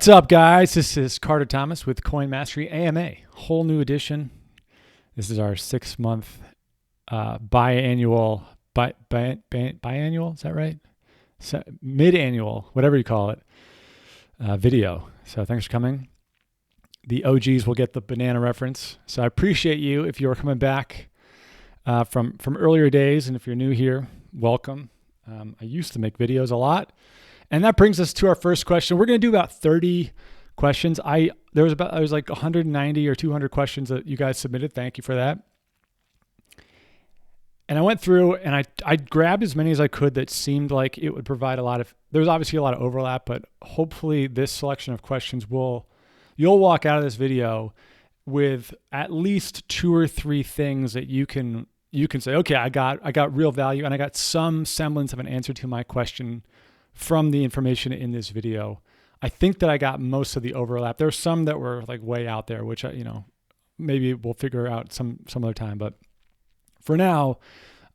What's up, guys? This is Carter Thomas with Coin Mastery AMA, whole new edition. This is our 6-month biannual, biannual, is that right? So, mid-annual, whatever you call it, video. So thanks for coming. The OGs will get the banana reference. So I appreciate you if you're coming back from earlier days, and if you're new here, welcome. I used to make videos a lot. And that brings us to our first question. We're going to do about 30 questions. There was like 190 or 200 questions that you guys submitted. Thank you for that. And I went through and I grabbed as many as I could that seemed like it would provide there's obviously a lot of overlap, but hopefully this selection of questions you'll walk out of this video with at least 2 or 3 things that you can say, okay, I got real value and I got some semblance of an answer to my question from the information in this video. I think that I got most of the overlap. There's some that were like way out there, which maybe we'll figure out some other time. But for now,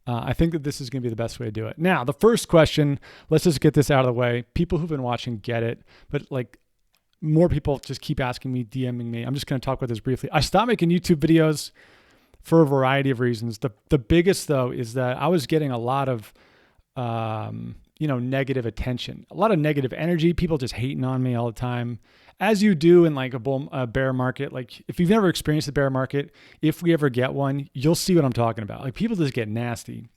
I think that this is going to be the best way to do it. Now, the first question, let's just get this out of the way. People who've been watching get it, but like more people just keep asking me, DMing me. I'm just going to talk about this briefly. I stopped making YouTube videos for a variety of reasons. The biggest though is that I was getting a lot of negative attention, a lot of negative energy, people just hating on me all the time, as you do in like a bear market. Like if you've never experienced a bear market, if we ever get one, you'll see what I'm talking about. Like people just get nasty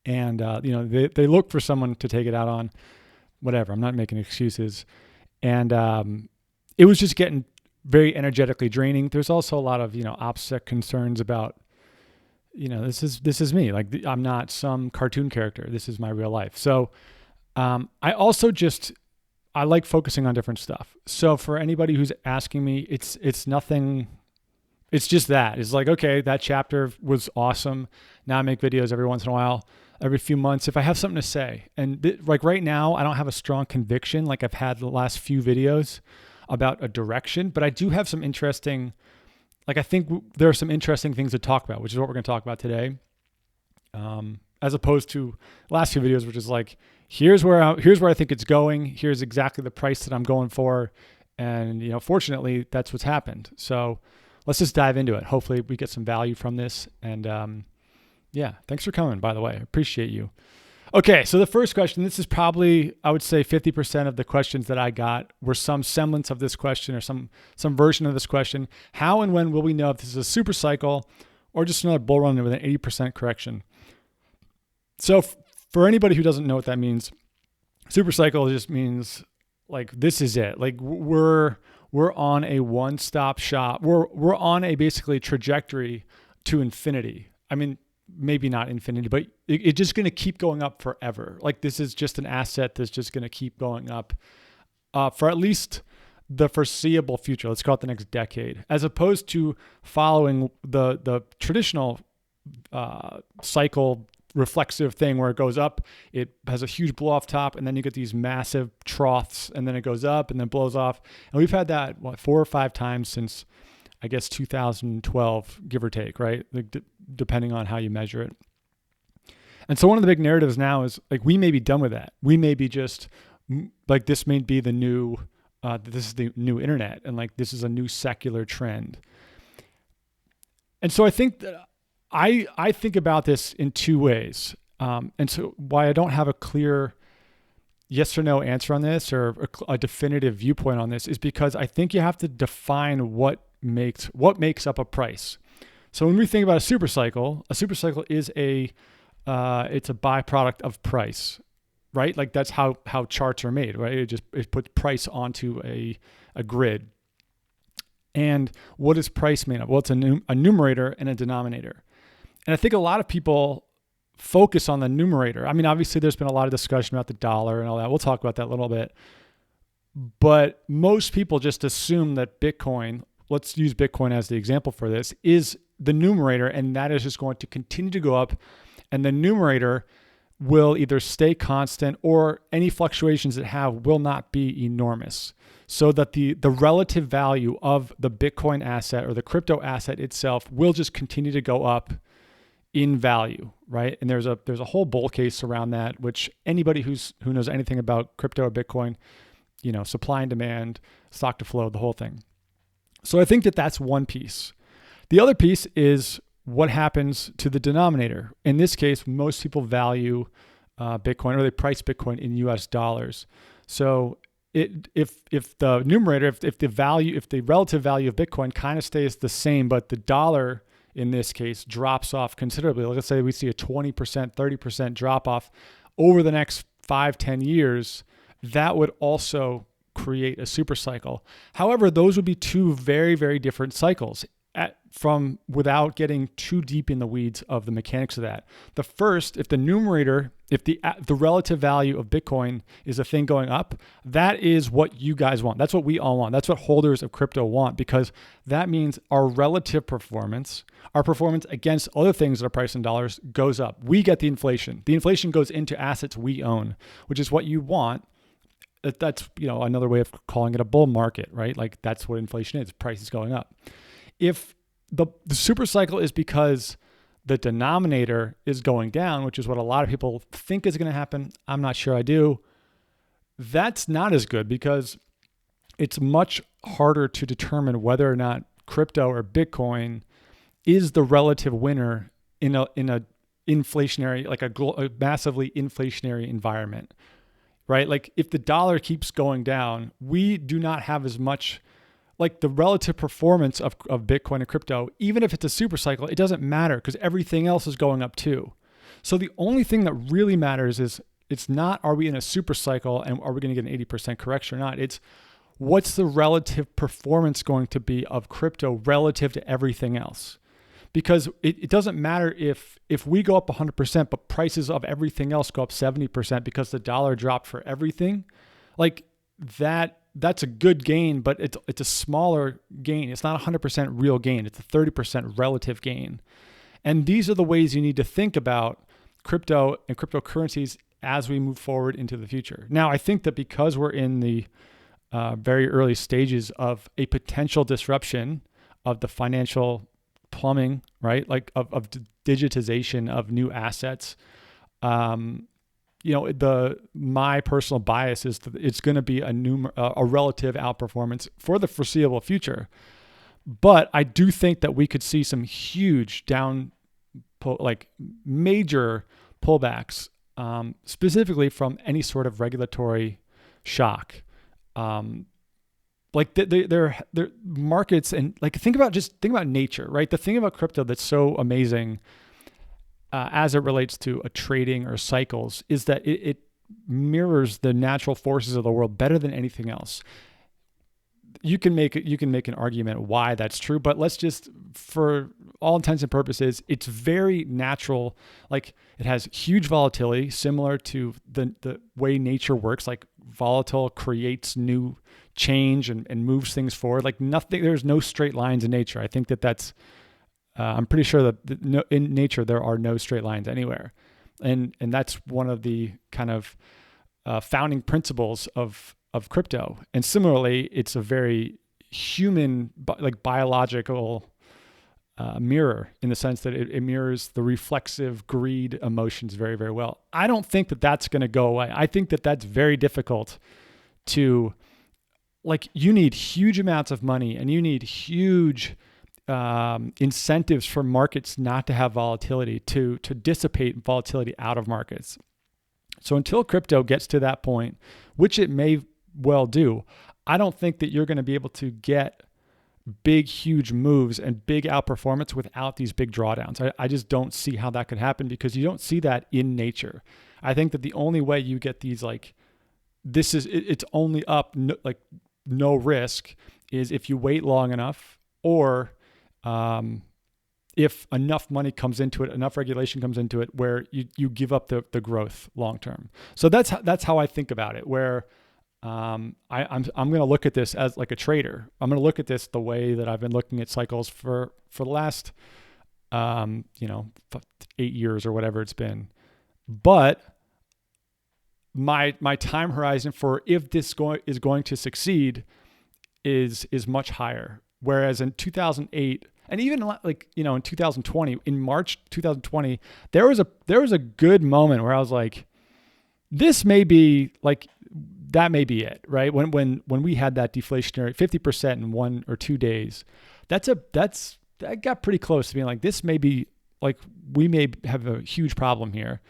and, they look for someone to take it out on, whatever. I'm not making excuses. And it was just getting very energetically draining. There's also a lot of, opposite concerns about, this is me. Like I'm not some cartoon character. This is my real life. So I also I like focusing on different stuff. So for anybody who's asking me, it's nothing. It's just that. It's like, okay, that chapter was awesome. Now I make videos every once in a while, every few months, if I have something to say. And like right now, I don't have a strong conviction like I've had the last few videos about a direction, but I do have some interesting. Like I think there are some interesting things to talk about, which is what we're going to talk about today, as opposed to last few videos, which is like, here's where I think it's going. Here's exactly the price that I'm going for, and fortunately, that's what's happened. So let's just dive into it. Hopefully, we get some value from this. And thanks for coming. By the way, I appreciate you. Okay, so the first question, this is probably, I would say 50% of the questions that I got were some semblance of this question or some version of this question. How and when will we know if this is a super cycle or just another bull run with an 80% correction? So for anybody who doesn't know what that means, super cycle just means like this is it. Like we're on a one-stop shop. We're on a basically trajectory to infinity. I mean, maybe not infinity, but it's just going to keep going up forever. Like this is just an asset that's just going to keep going up for at least the foreseeable future. Let's call it the next decade, as opposed to following the traditional cycle reflexive thing where it goes up, it has a huge blow off top, and then you get these massive troughs, and then it goes up and then blows off. And we've had that 4 or 5 times since, I guess, 2012, give or take, right? Like depending on how you measure it. And so one of the big narratives now is like, we may be done with that. We may be just like, this may be the new, this is the new internet. And like, this is a new secular trend. And so I think that I think about this in 2 ways. And so why I don't have a clear yes or no answer on this or a definitive viewpoint on this is because I think you have to define what makes up a price. So when we think about a super cycle is it's a byproduct of price, right? Like that's how charts are made, right? It puts price onto a grid. And what is price made of? Well, it's a numerator and a denominator. And I think a lot of people focus on the numerator. I mean, obviously there's been a lot of discussion about the dollar and all that. We'll talk about that a little bit. But most people just assume that Bitcoin, let's use Bitcoin as the example for this, is the numerator, and that is just going to continue to go up, and the numerator will either stay constant or any fluctuations it have will not be enormous, so that the relative value of the Bitcoin asset or the crypto asset itself will just continue to go up in value, right? And there's a whole bull case around that, which anybody who knows anything about crypto or Bitcoin supply and demand, stock to flow, the whole thing. So I think that that's one piece. The other piece is what happens to the denominator. In this case, most people value Bitcoin, or they price Bitcoin in US dollars. So if the numerator, if the relative value of Bitcoin kind of stays the same, but the dollar in this case drops off considerably, let's say we see a 20%, 30% drop off over the next 5-10 years, that would also create a super cycle. However, those would be two very, very different cycles without getting too deep in the weeds of the mechanics of that. The first, if the numerator, if the relative value of Bitcoin is a thing going up, that is what you guys want. That's what we all want. That's what holders of crypto want, because that means our relative performance, our performance against other things that are priced in dollars, goes up. We get the inflation. The inflation goes into assets we own, which is what you want. That's another way of calling it a bull market, right? Like that's what inflation is. Prices going up. If the super cycle is because the denominator is going down, which is what a lot of people think is going to happen, I'm not sure I do, that's not as good, because it's much harder to determine whether or not crypto or Bitcoin is the relative winner in a inflationary, like a massively inflationary environment, right? Like if the dollar keeps going down, we do not have as much, like the relative performance of Bitcoin and crypto, even if it's a super cycle, it doesn't matter because everything else is going up too. So the only thing that really matters is, it's not, are we in a super cycle and are we going to get an 80% correction or not? It's what's the relative performance going to be of crypto relative to everything else? Because it doesn't matter if we go up 100%, but prices of everything else go up 70% because the dollar dropped for everything, like that's a good gain, but it's a smaller gain. It's not 100% real gain. It's a 30% relative gain. And these are the ways you need to think about crypto and cryptocurrencies as we move forward into the future. Now, I think that because we're in the very early stages of a potential disruption of the financial plumbing, right? Like of digitization of new assets, my personal bias is that it's going to be a relative outperformance for the foreseeable future. But I do think that we could see some huge major pullbacks, specifically from any sort of regulatory shock. Like their markets, and like think about nature, right? The thing about crypto that's so amazing, as it relates to a trading or cycles, is that it mirrors the natural forces of the world better than anything else. You can make an argument why that's true, but let's just, for all intents and purposes, it's very natural. Like it has huge volatility, similar to the way nature works. Like volatile creates new change and moves things forward. Like nothing, there's no straight lines in nature. I think that's. I'm pretty sure that in nature there are no straight lines anywhere, and that's one of the kind of founding principles of crypto. And similarly, it's a very human, like biological mirror, in the sense that it mirrors the reflexive greed emotions very, very well. I don't think that that's going to go away. I think that that's very difficult to, like, you need huge amounts of money and you need huge incentives for markets not to have volatility, to dissipate volatility out of markets. So until crypto gets to that point, which it may well do, I don't think that you're going to be able to get big, huge moves and big outperformance without these big drawdowns. I just don't see how that could happen, because you don't see that in nature. I think that the only way you get these, like, it's only up, no risk, is if you wait long enough, or if enough money comes into it, enough regulation comes into it, where you give up the growth long term. So that's how I think about it. Where I'm going to look at this as like a trader. I'm going to look at this the way that I've been looking at cycles for the last 8 years or whatever it's been. But my time horizon for if this is going to succeed is much higher. Whereas in 2008, and even in 2020, in March 2020, there was a good moment where I was like, this may be like that may be it, right? When we had that deflationary 50% in 1 or 2 days, that got pretty close to being like, this may be like, we may have a huge problem here.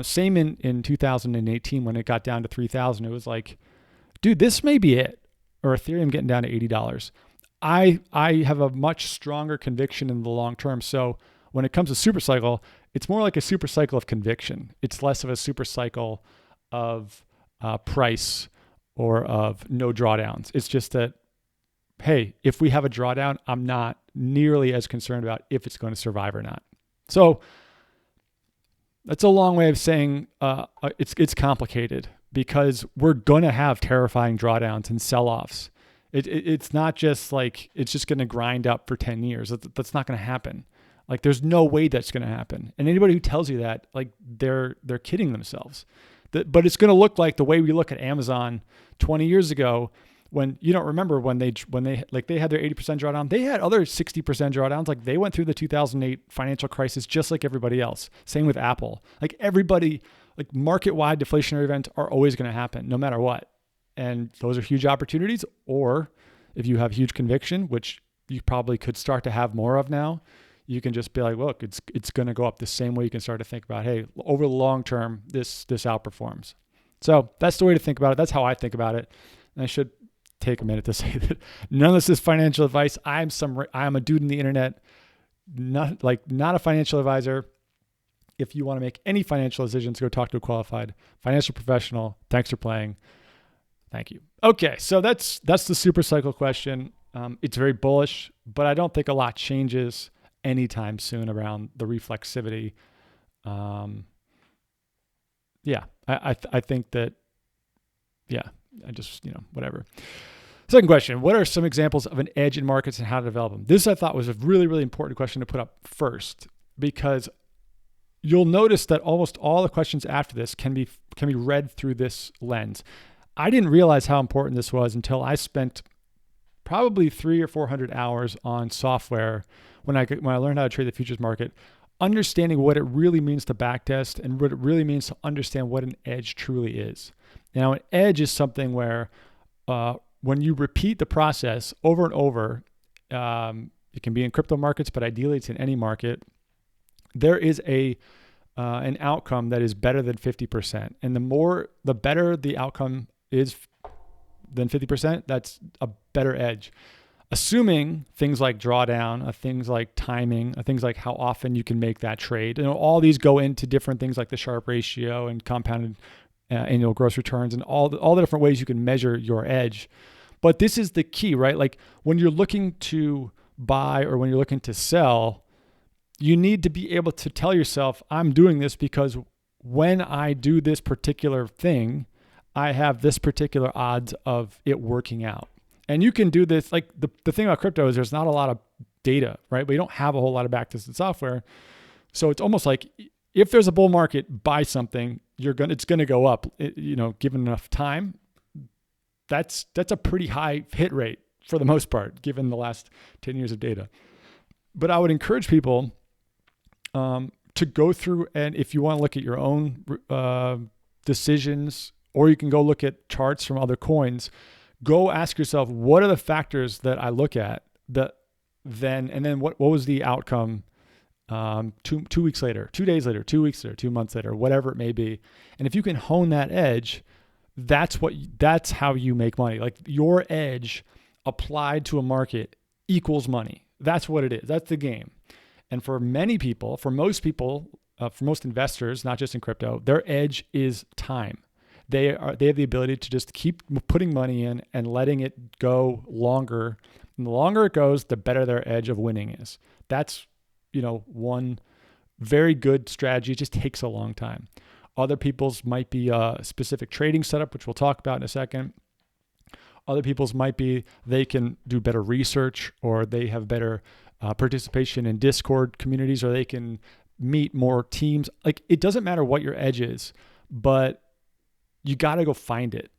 Same in 2018 when it got down to 3,000, it was like, dude, this may be it. Or Ethereum getting down to $80. I have a much stronger conviction in the long term. So when it comes to Supercycle, it's more like a supercycle of conviction. It's less of a supercycle of price or of no drawdowns. It's just that, hey, if we have a drawdown, I'm not nearly as concerned about if it's going to survive or not. So that's a long way of saying it's complicated, because we're going to have terrifying drawdowns and sell-offs. It's not just like it's just going to grind up for 10 years. That's not going to happen. Like, there's no way that's going to happen. And anybody who tells you that, like, they're kidding themselves. But it's going to look like the way we look at Amazon 20 years ago, when you don't remember when they like they had their 80% drawdown. They had other 60% drawdowns. Like, they went through the 2008 financial crisis just like everybody else. Same with Apple. Like, everybody, like, market-wide deflationary events are always going to happen no matter what. And those are huge opportunities. Or if you have huge conviction, which you probably could start to have more of now, you can just be like, look, it's going to go up the same way. You can start to think about, hey, over the long term, this outperforms. So that's the way to think about it. That's how I think about it. And I should take a minute to say that none of this is financial advice. I'm a dude in the internet, not a financial advisor. If you want to make any financial decisions, go talk to a qualified financial professional. Thanks for playing. Thank you. Okay, so that's the Supercycle question. It's very bullish, but I don't think a lot changes anytime soon around the reflexivity. I think that, I just, whatever. Second question, what are some examples of an edge in markets and how to develop them? This I thought was a really, really important question to put up first, because you'll notice that almost all the questions after this can be read through this lens. I didn't realize how important this was until I spent probably 300 or 400 hours on software when I learned how to trade the futures market, understanding what it really means to backtest and what it really means to understand what an edge truly is. Now, an edge is something where when you repeat the process over and over, it can be in crypto markets, but ideally it's in any market, there is an outcome that is better than 50%. And the better the outcome is than 50%, that's a better edge. Assuming things like drawdown, things like timing, things like how often you can make that trade. All these go into different things like the Sharpe ratio and compounded annual gross returns and all the different ways you can measure your edge. But this is the key, right? Like, when you're looking to buy or when you're looking to sell, you need to be able to tell yourself, I'm doing this because when I do this particular thing, I have this particular odds of it working out. And you can do this, like the thing about crypto is there's not a lot of data, right? We don't have a whole lot of backtested software. So it's almost like if there's a bull market, buy something, it's going to go up, given enough time. That's a pretty high hit rate for the most part, given the last 10 years of data. But I would encourage people to go through, and if you want to look at your own decisions, or you can go look at charts from other coins, go ask yourself, what are the factors that I look at and then what was the outcome 2 weeks later, 2 days later, 2 weeks later, 2 months later, whatever it may be. And if you can hone that edge, that's how you make money. Like, your edge applied to a market equals money. That's what it is. That's the game. And for many people, for most investors, not just in crypto, their edge is time. They have the ability to just keep putting money in and letting it go longer. And the longer it goes, the better their edge of winning is. That's, one very good strategy. It just takes a long time. Other people's might be a specific trading setup, which we'll talk about in a second. Other people's might be they can do better research, or they have better participation in Discord communities, or they can meet more teams. Like, it doesn't matter what your edge is, but you got to go find it.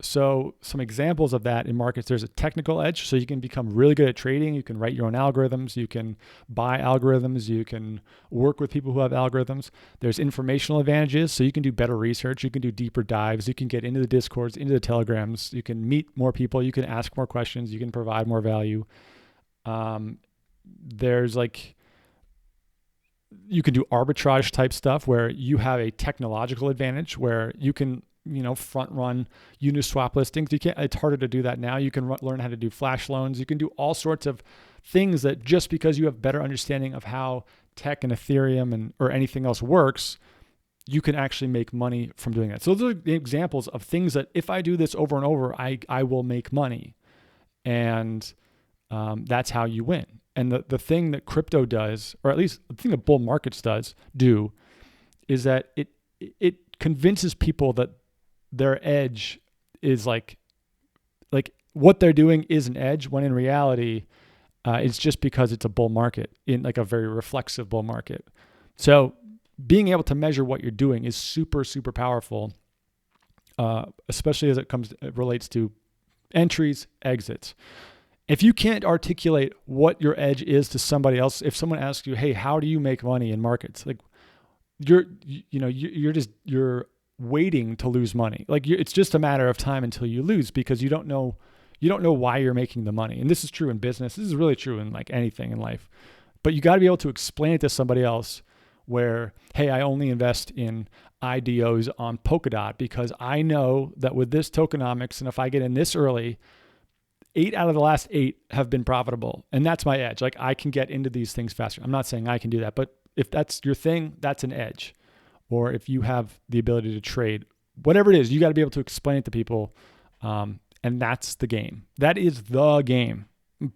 So some examples of that in markets, there's a technical edge. So you can become really good at trading. You can write your own algorithms. You can buy algorithms. You can work with people who have algorithms. There's informational advantages. So you can do better research. You can do deeper dives. You can get into the Discords, into the Telegrams. You can meet more people. You can ask more questions. You can provide more value. There's like, you can do arbitrage type stuff where you have a technological advantage where you can, front run Uniswap listings. It's harder to do that now. You can learn how to do flash loans. You can do all sorts of things that just because you have better understanding of how tech and Ethereum or anything else works, you can actually make money from doing that. So those are the examples of things that if I do this over and over, I will make money. And that's how you win. And the thing that crypto does, or at least the thing that bull markets do, is that it convinces people that their edge is like what they're doing is an edge, when in reality, it's just because it's a bull market, in like a very reflexive bull market. So being able to measure what you're doing is super, super powerful, especially as it relates to entries, exits. If you can't articulate what your edge is to somebody else, if someone asks you, "Hey, how do you make money in markets?" Like you're waiting to lose money. Like it's just a matter of time until you lose, because you don't know why you're making the money. And this is true in business. This is really true in like anything in life. But you got to be able to explain it to somebody else where, "Hey, I only invest in IDOs on Polkadot because I know that with this tokenomics, and if I get in this early, 8 out of the last 8 have been profitable. And that's my edge. Like I can get into these things faster." I'm not saying I can do that, but if that's your thing, that's an edge. Or if you have the ability to trade, whatever it is, you got to be able to explain it to people. And that's the game. That is the game,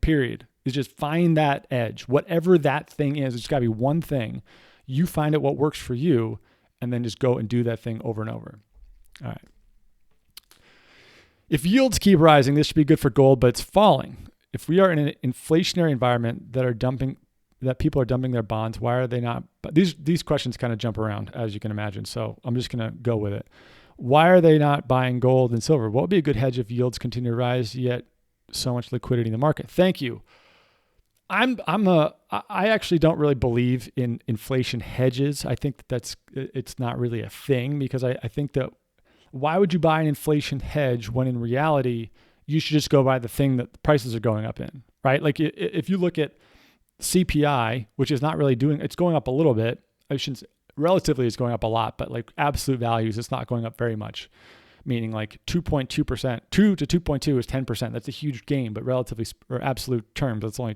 period. Is just find that edge. Whatever that thing is, it's got to be one thing. You find out what works for you, and then just go and do that thing over and over. All right. If yields keep rising, this should be good for gold, but it's falling. If we are in an inflationary environment that people are dumping their bonds, why are they not? But these questions kind of jump around, as you can imagine. So I'm just going to go with it. Why are they not buying gold and silver? What would be a good hedge if yields continue to rise, yet so much liquidity in the market? Thank you. I actually don't really believe in inflation hedges. I think it's not really a thing, because I think that why would you buy an inflation hedge when in reality you should just go buy the thing that the prices are going up in, right? Like if you look at CPI, which is not really it's going up a little bit. Relatively it's going up a lot, but like absolute values, it's not going up very much. Meaning like 2.2%, 2 to 2.2 is 10%. That's a huge gain, but relatively or absolute terms, that's only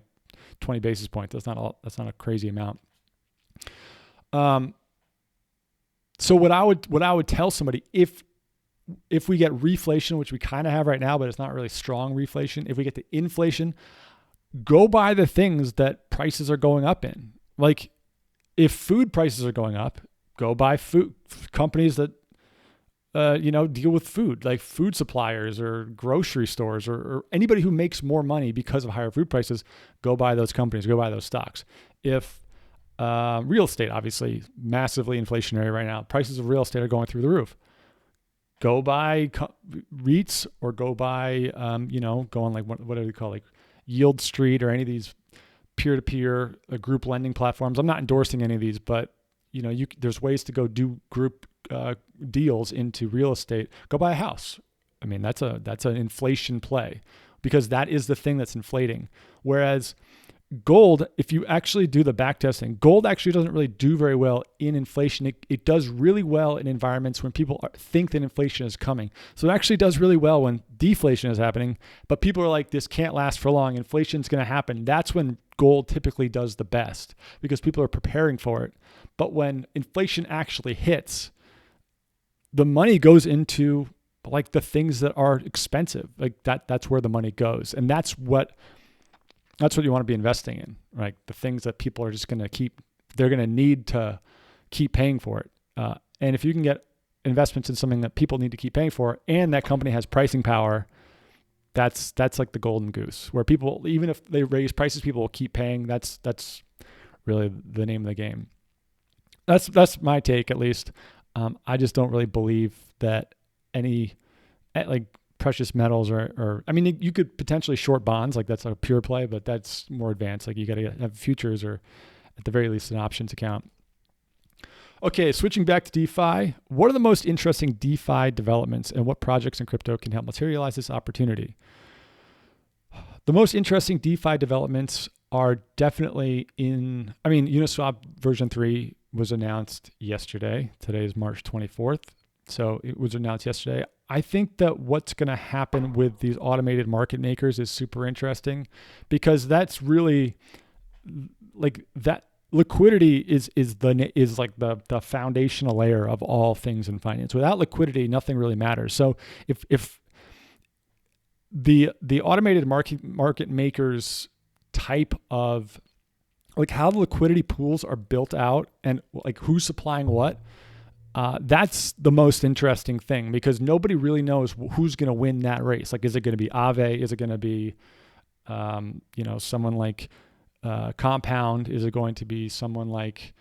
20 basis points. That's not a crazy amount. So what I would tell somebody, if we get reflation, which we kind of have right now, but it's not really strong reflation. If we get to inflation, go buy the things that prices are going up in. Like if food prices are going up, go buy food companies that, deal with food, like food suppliers or grocery stores or anybody who makes more money because of higher food prices. Go buy those companies, go buy those stocks. If real estate, obviously massively inflationary right now, prices of real estate are going through the roof. Go buy REITs or go buy, go on like what do they call, like Yield Street or any of these peer-to-peer group lending platforms. I'm not endorsing any of these, but there's ways to go do group deals into real estate. Go buy a house. I mean, that's an inflation play, because that is the thing that's inflating. Whereas gold, if you actually do the back testing, gold actually doesn't really do very well in inflation. It does really well in environments when people think that inflation is coming. So it actually does really well when deflation is happening, but people are like, this can't last for long. Inflation's going to happen. That's when gold typically does the best, because people are preparing for it. But when inflation actually hits, the money goes into like the things that are expensive. Like that's where the money goes. And that's what you want to be investing in, right? The things that people are just going to they're going to need to keep paying for it. And if you can get investments in something that people need to keep paying for, and that company has pricing power, that's like the golden goose, where people, even if they raise prices, people will keep paying. That's really the name of the game. That's my take, at least. I just don't really believe that precious metals or I mean, you could potentially short bonds, like that's a pure play, but that's more advanced. Like you got to have futures or at the very least an options account. Okay, switching back to DeFi, what are the most interesting DeFi developments and what projects in crypto can help materialize this opportunity? The most interesting DeFi developments are definitely Uniswap version 3 was announced yesterday. Today is March 24th. So it was announced yesterday. I think that what's going to happen with these automated market makers is super interesting because that's really like that liquidity is like the foundational layer of all things in finance. Without liquidity, nothing really matters. So if the automated market makers type of like how the liquidity pools are built out and like who's supplying what, that's the most interesting thing because nobody really knows who's going to win that race. Like, is it going to be Aave? Is it going to be, someone like Compound? Is it going to be someone like,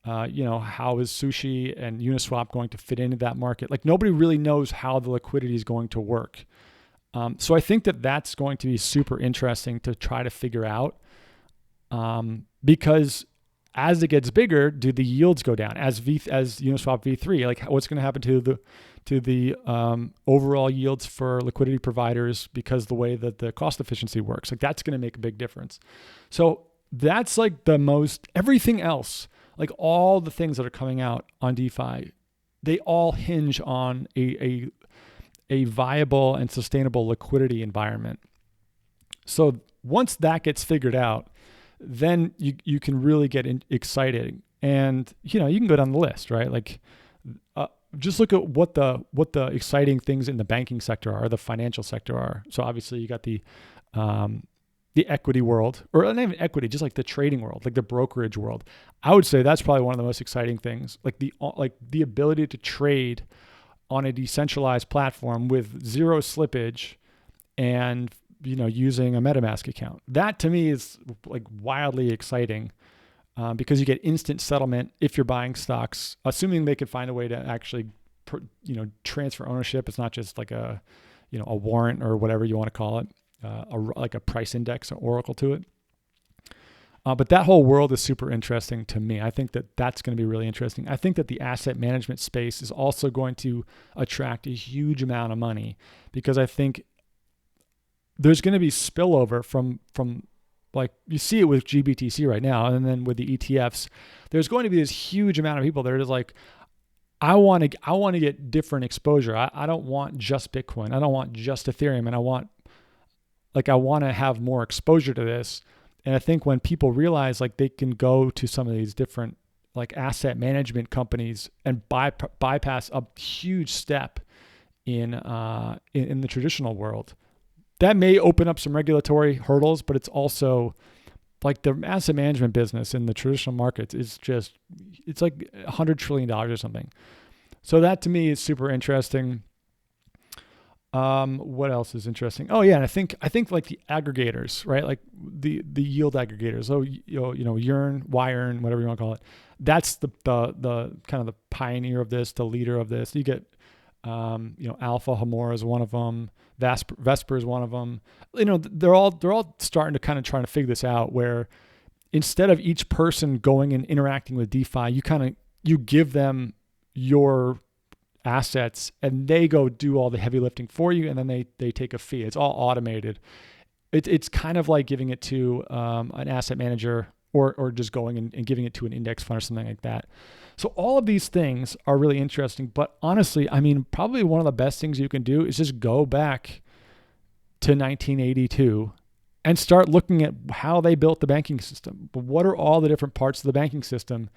how is Sushi and Uniswap going to fit into that market? Like, nobody really knows how the liquidity is going to work. So I think that that's going to be super interesting to try to figure out because as it gets bigger, do the yields go down? As Uniswap v3, like what's going to happen to the overall yields for liquidity providers because the way that the cost efficiency works, like that's going to make a big difference. So that's like everything else, like all the things that are coming out on DeFi, they all hinge on a viable and sustainable liquidity environment. So once that gets figured out, then you can really get excited, and you can go down the list, right? Like, just look at what the exciting things in the banking sector are, the financial sector are. So obviously you got the equity world, or not even equity, just like the trading world, like the brokerage world. I would say that's probably one of the most exciting things, like the ability to trade on a decentralized platform with zero slippage and using a MetaMask account. That to me is like wildly exciting because you get instant settlement if you're buying stocks, assuming they could find a way to actually, transfer ownership. It's not just like a warrant or whatever you want to call it, like a price index or oracle to it. But that whole world is super interesting to me. I think that that's going to be really interesting. I think that the asset management space is also going to attract a huge amount of money because I think there's going to be spillover from like you see it with GBTC right now, and then with the ETFs, there's going to be this huge amount of people that are just like, I want to get different exposure. I don't want just Bitcoin. I don't want just Ethereum, and I want to have more exposure to this. And I think when people realize like they can go to some of these different like asset management companies and bypass a huge step in the traditional world, that may open up some regulatory hurdles, but it's also like the asset management business in the traditional markets is it's like $100 trillion or something. So that to me is super interesting. What else is interesting? Oh yeah, and I think like the aggregators, right? Like the yield aggregators. So Yearn, Yearn, whatever you want to call it. That's the kind of the pioneer of this, the leader of this. You get Alpha Hamora is one of them. Vesper is one of them. They're all starting to kind of trying to figure this out. Where instead of each person going and interacting with DeFi, you give them your assets and they go do all the heavy lifting for you, and then they take a fee. It's all automated. It's kind of like giving it to an asset manager or just going and giving it to an index fund or something like that. So all of these things are really interesting, but honestly, I mean, probably one of the best things you can do is just go back to 1982 and start looking at how they built the banking system. But what are all the different parts of the banking system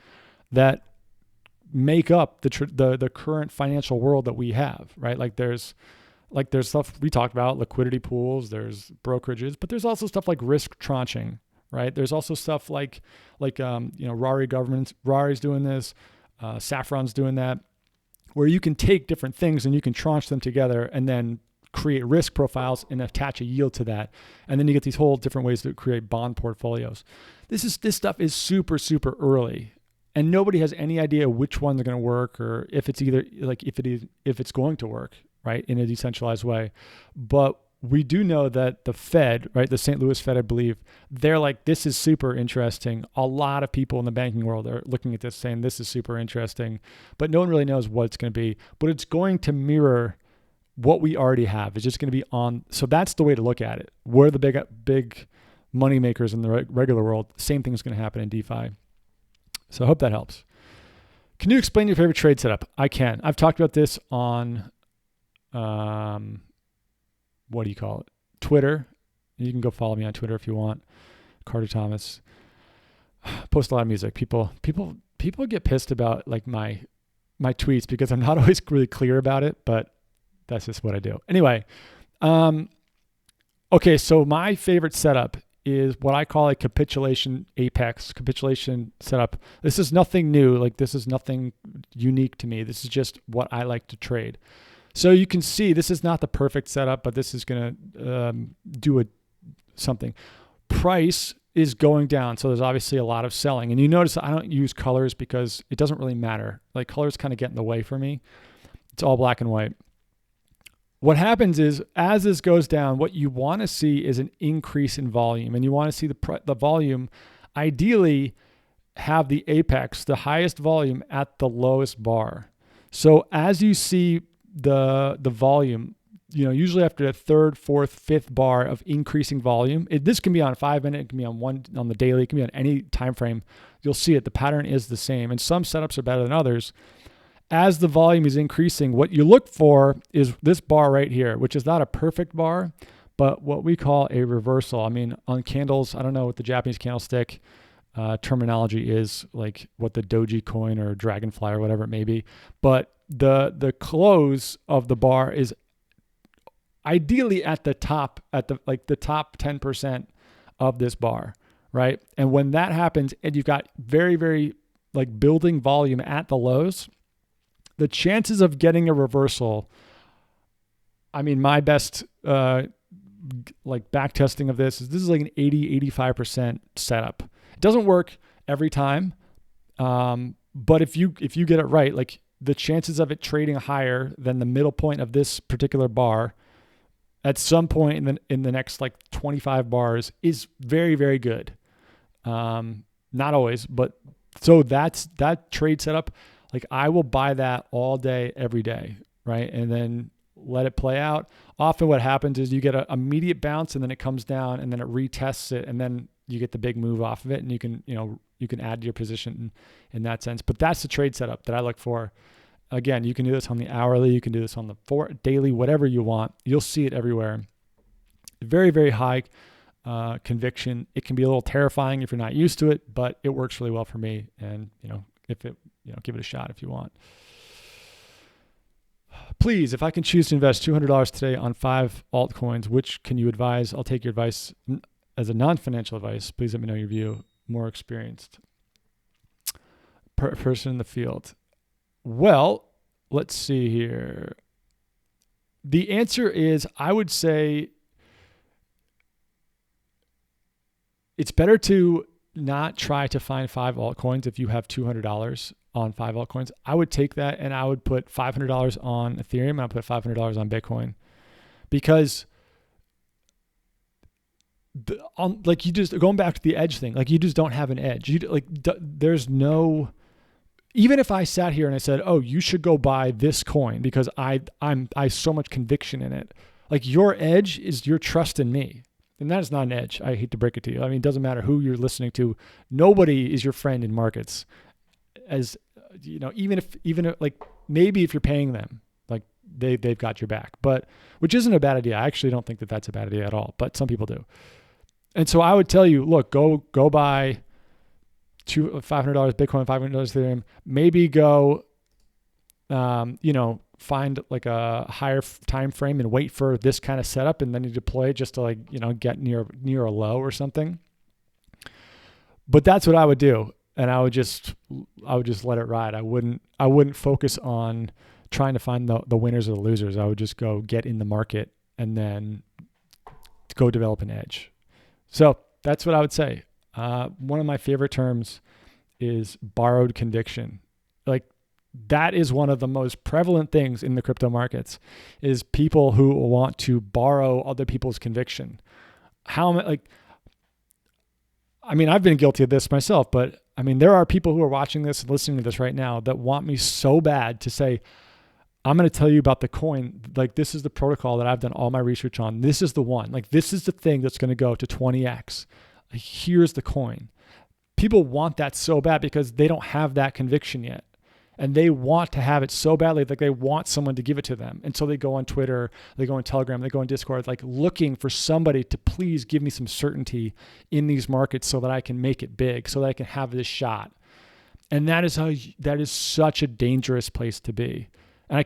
that make up the current financial world that we have, right? Like there's stuff we talked about, liquidity pools, there's brokerages, but there's also stuff like risk tranching, right? There's also stuff like Rari's doing this, Saffron's doing that, where you can take different things and you can tranche them together and then create risk profiles and attach a yield to that. And then you get these whole different ways to create bond portfolios. This stuff is super, super early, and nobody has any idea which ones are going to work or if it's going to work. right, in a decentralized way. But we do know that the Fed, right, the St. Louis Fed, I believe, they're like, this is super interesting. A lot of people in the banking world are looking at this saying this is super interesting, but no one really knows what it's going to be. But it's going to mirror what we already have. It's just going to be on. So that's the way to look at it. We're the big money makers in the regular world. Same thing is going to happen in DeFi. So I hope that helps. Can you explain your favorite trade setup? I can. I've talked about this on, what do you call it? Twitter. You can go follow me on Twitter if you want. Carter Thomas. Post a lot of music. People get pissed about like my tweets because I'm not always really clear about it, but that's just what I do. Anyway, okay, so my favorite setup is what I call a capitulation setup. This is nothing new. Like, this is nothing unique to me. This is just what I like to trade. So you can see this is not the perfect setup, but this is going to do something. Price is going down, so there's obviously a lot of selling. And you notice I don't use colors because it doesn't really matter. Like, colors kind of get in the way for me. It's all black and white. What happens is, as this goes down, what you want to see is an increase in volume, and you want to see the volume ideally have the apex, the highest volume, at the lowest bar. So as you see the volume, usually after the third, fourth, fifth bar of increasing volume, this can be on 5 minute, it can be on the daily, it can be on any time frame. You'll see it. The pattern is the same, and some setups are better than others. As the volume is increasing, what you look for is this bar right here, which is not a perfect bar, but what we call a reversal. I mean, on candles, I don't know what the Japanese candlestick terminology is, like what the Doji coin or Dragonfly or whatever it may be, but the close of the bar is ideally at the top, the top 10% of this bar, right? And when that happens, and you've got very, very like building volume at the lows, the chances of getting a reversal, I mean, my best back testing of this is like an 80-85% setup. It doesn't work every time, but if you get it right, like the chances of it trading higher than the middle point of this particular bar at some point in the next like 25 bars is very, very good. Not always, but so that trade setup. Like, I will buy that all day, every day, right? And then let it play out. Often what happens is you get an immediate bounce, and then it comes down, and then it retests it, and then you get the big move off of it, and you can add to your position in that sense. But that's the trade setup that I look for. Again, you can do this on the hourly, you can do this on the daily, whatever you want. You'll see it everywhere. Very, very high conviction. It can be a little terrifying if you're not used to it, but it works really well for me. And give it a shot if you want. Please, if I can choose to invest $200 today on 5 altcoins, which can you advise? I'll take your advice as a non-financial advice. Please let me know your view. More experienced person in the field. Well, let's see here. The answer is, I would say it's better to not try to find 5 altcoins if you have $200 on 5 altcoins. I would take that and I would put $500 on Ethereum and I'd put $500 on Bitcoin, because you just going back to the edge thing, like you just don't have an edge. There's no, even if I sat here and I said, oh, you should go buy this coin because I have so much conviction in it. Like, your edge is your trust in me. And that is not an edge. I hate to break it to you. I mean, it doesn't matter who you're listening to. Nobody is your friend in markets. As even if like maybe if you're paying them, like they've got your back, but which isn't a bad idea. I actually don't think that that's a bad idea at all, but some people do. And so I would tell you, look, go buy $500 Bitcoin, $500 Ethereum. Maybe go, find like a higher time frame and wait for this kind of setup, and then you deploy it just to get near a low or something. But that's what I would do. And I would just let it ride. I wouldn't focus on trying to find the winners or the losers. I would just go get in the market and then go develop an edge. So that's what I would say. One of my favorite terms is borrowed conviction. Like, that is one of the most prevalent things in the crypto markets is people who want to borrow other people's conviction. I've been guilty of this myself, but there are people who are watching this and listening to this right now that want me so bad to say, I'm going to tell you about the coin. Like, this is the protocol that I've done all my research on. This is the one. Like, this is the thing that's going to go to 20x. Like, here's the coin. People want that so bad because they don't have that conviction yet. And they want to have it so badly, like they want someone to give it to them. And so they go on Twitter, they go on Telegram, they go on Discord, like looking for somebody to please give me some certainty in these markets so that I can make it big, so that I can have this shot. And that is such a dangerous place to be. And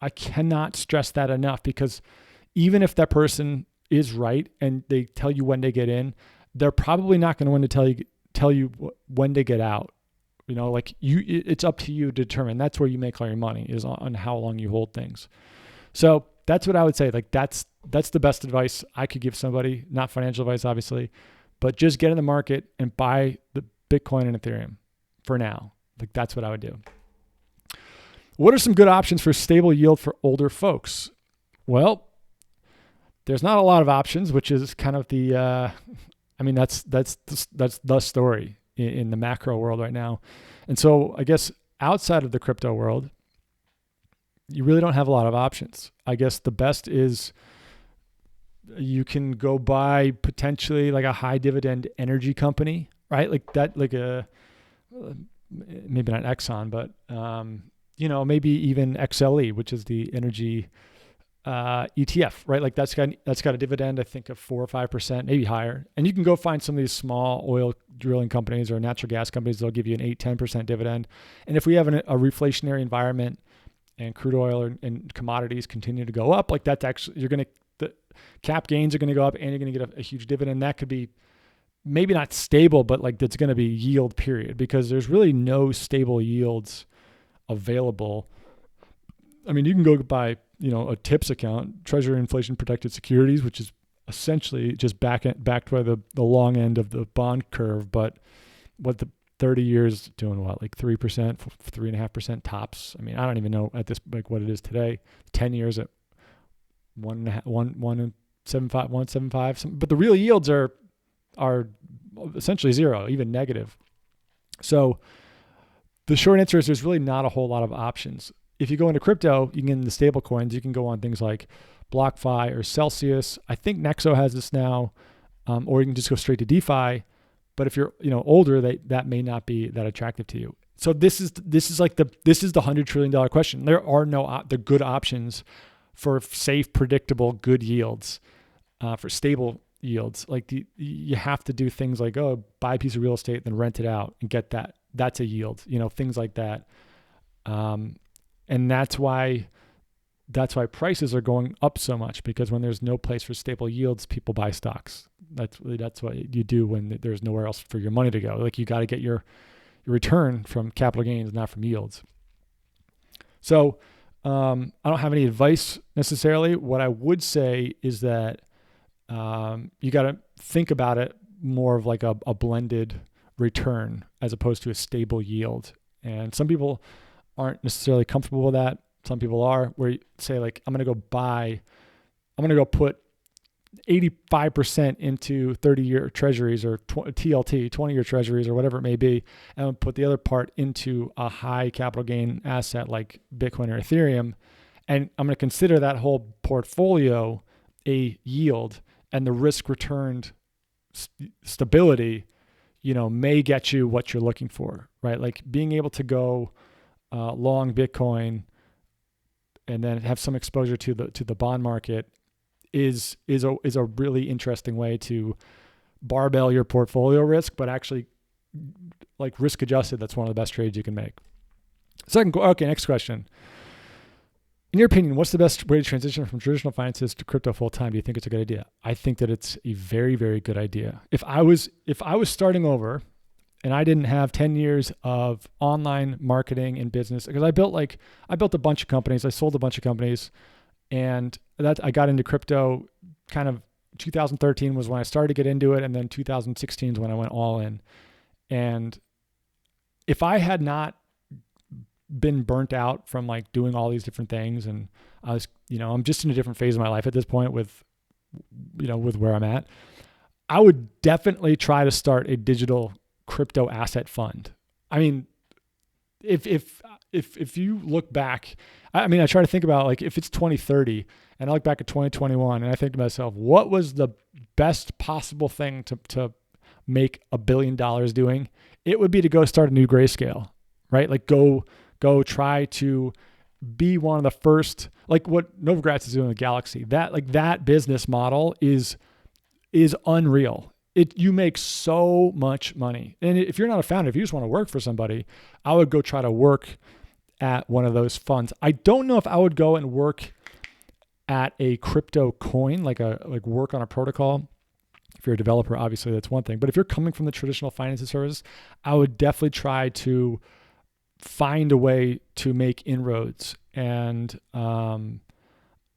I cannot stress that enough, because even if that person is right and they tell you when they get in, they're probably not going to want to tell you when they get out. It's up to you to determine. That's where you make all your money, is on how long you hold things. So that's what I would say. Like, that's the best advice I could give somebody. Not financial advice, obviously, but just get in the market and buy the Bitcoin and Ethereum for now. Like, that's what I would do. What are some good options for stable yield for older folks? Well, there's not a lot of options, which is kind of that's the story in the macro world right now. And so I guess outside of the crypto world, you really don't have a lot of options. I guess the best is you can go buy potentially like a high dividend energy company, right? Like that, maybe not Exxon, but maybe even XLE, which is the energy ETF, right? Like that's got a dividend, I think, of 4 or 5%, maybe higher. And you can go find some of these small oil drilling companies or natural gas companies. They'll give you an 8-10% dividend. And if we have a reflationary environment and crude oil and commodities continue to go up, like that's actually, the cap gains are going to go up and you're going to get a huge dividend. That could be maybe not stable, but like that's going to be yield, period, because there's really no stable yields available. You can go buy, a TIPS account, Treasury Inflation Protected Securities, which is essentially just backed by the long end of the bond curve. But what the 30 years doing, like 3%, 3.5% tops. I don't even know at this, like what it is today. 10 years at 1.75, but the real yields are essentially zero, even negative. So the short answer is there's really not a whole lot of options. If you go into crypto, you can get into stable coins. You can go on things like BlockFi or Celsius. I think Nexo has this now, or you can just go straight to DeFi. But if you're older, that may not be that attractive to you. So this is the $100 trillion question. There are the good options for safe, predictable, good yields, for stable yields. Like you have to do things like buy a piece of real estate, then rent it out and get that. That's a yield. Things like that. And that's why prices are going up so much, because when there's no place for stable yields, people buy stocks. That's what you do when there's nowhere else for your money to go. Like, you got to get your return from capital gains, not from yields. So I don't have any advice necessarily. What I would say is that you got to think about it more of like a blended return as opposed to a stable yield. And some people aren't necessarily comfortable with that. Some people are, where you say like, I'm going to go put 85% into 30-year treasuries or TLT, 20-year treasuries or whatever it may be, and put the other part into a high capital gain asset like Bitcoin or Ethereum. And I'm going to consider that whole portfolio a yield, and the risk returned stability, may get you what you're looking for, right? Like being able to go long Bitcoin and then have some exposure to the bond market is a really interesting way to barbell your portfolio risk, but actually like risk adjusted, that's one of the best trades you can make. Next question. In your opinion, what's the best way to transition from traditional finances to crypto full time? Do you think it's a good idea? I think that it's a very, very good idea. If I was starting over and I didn't have 10 years of online marketing and business, because I built a bunch of companies, I sold a bunch of companies, and that I got into crypto kind of 2013 was when I started to get into it. And then 2016 is when I went all in. And if I had not been burnt out from like doing all these different things. And I was, I'm just in a different phase of my life at this point with where I'm at. I would definitely try to start a digital crypto asset fund. I mean, if you look back, I try to think about like if it's 2030 and I look back at 2021 and I think to myself, what was the best possible thing to make $1 billion doing? It would be to go start a new Grayscale, right? Like go try to be one of the first, like what Novogratz is doing with Galaxy. That business model is unreal. You make so much money. And if you're not a founder, if you just want to work for somebody, I would go try to work at one of those funds. I don't know if I would go and work at a crypto coin, like work on a protocol. If you're a developer, obviously that's one thing. But if you're coming from the traditional financial services, I would definitely try to find a way to make inroads. And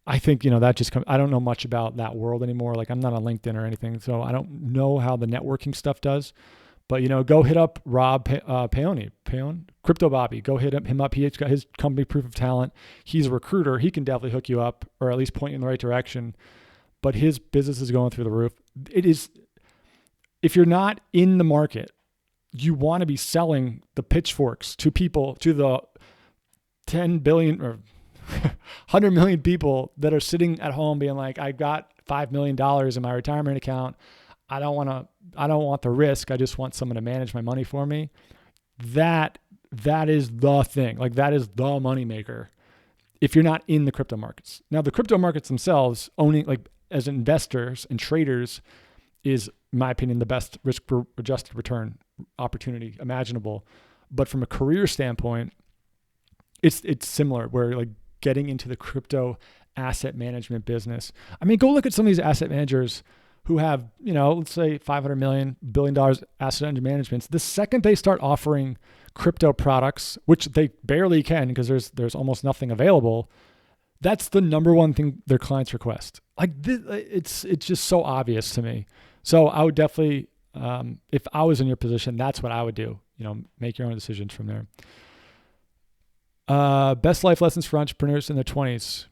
I think, that just comes, I don't know much about that world anymore. Like I'm not on LinkedIn or anything, so I don't know how the networking stuff does. But, go hit up Rob Paone, Crypto Bobby. Go hit him up. He's got his company Proof of Talent. He's a recruiter. He can definitely hook you up or at least point you in the right direction. But his business is going through the roof. It is, if you're not in the market, you want to be selling the pitchforks to people, to the 10 billion or 100 million people that are sitting at home being like, I got $5 million in my retirement account. I don't want the risk. I just want someone to manage my money for me. That is the thing. Like that is the money maker if you're not in the crypto markets. Now the crypto markets themselves, owning like as investors and traders, is in my opinion the best risk adjusted return opportunity imaginable. But from a career standpoint, it's similar, where like getting into the crypto asset management business. Go look at some of these asset managers who have, let's say $500 million, $1 billion asset under management. The second they start offering crypto products, which they barely can because there's almost nothing available, that's the number one thing their clients request. Like this, it's just so obvious to me. So I would definitely, if I was in your position, that's what I would do. Make your own decisions from there. Best life lessons for entrepreneurs in their 20s.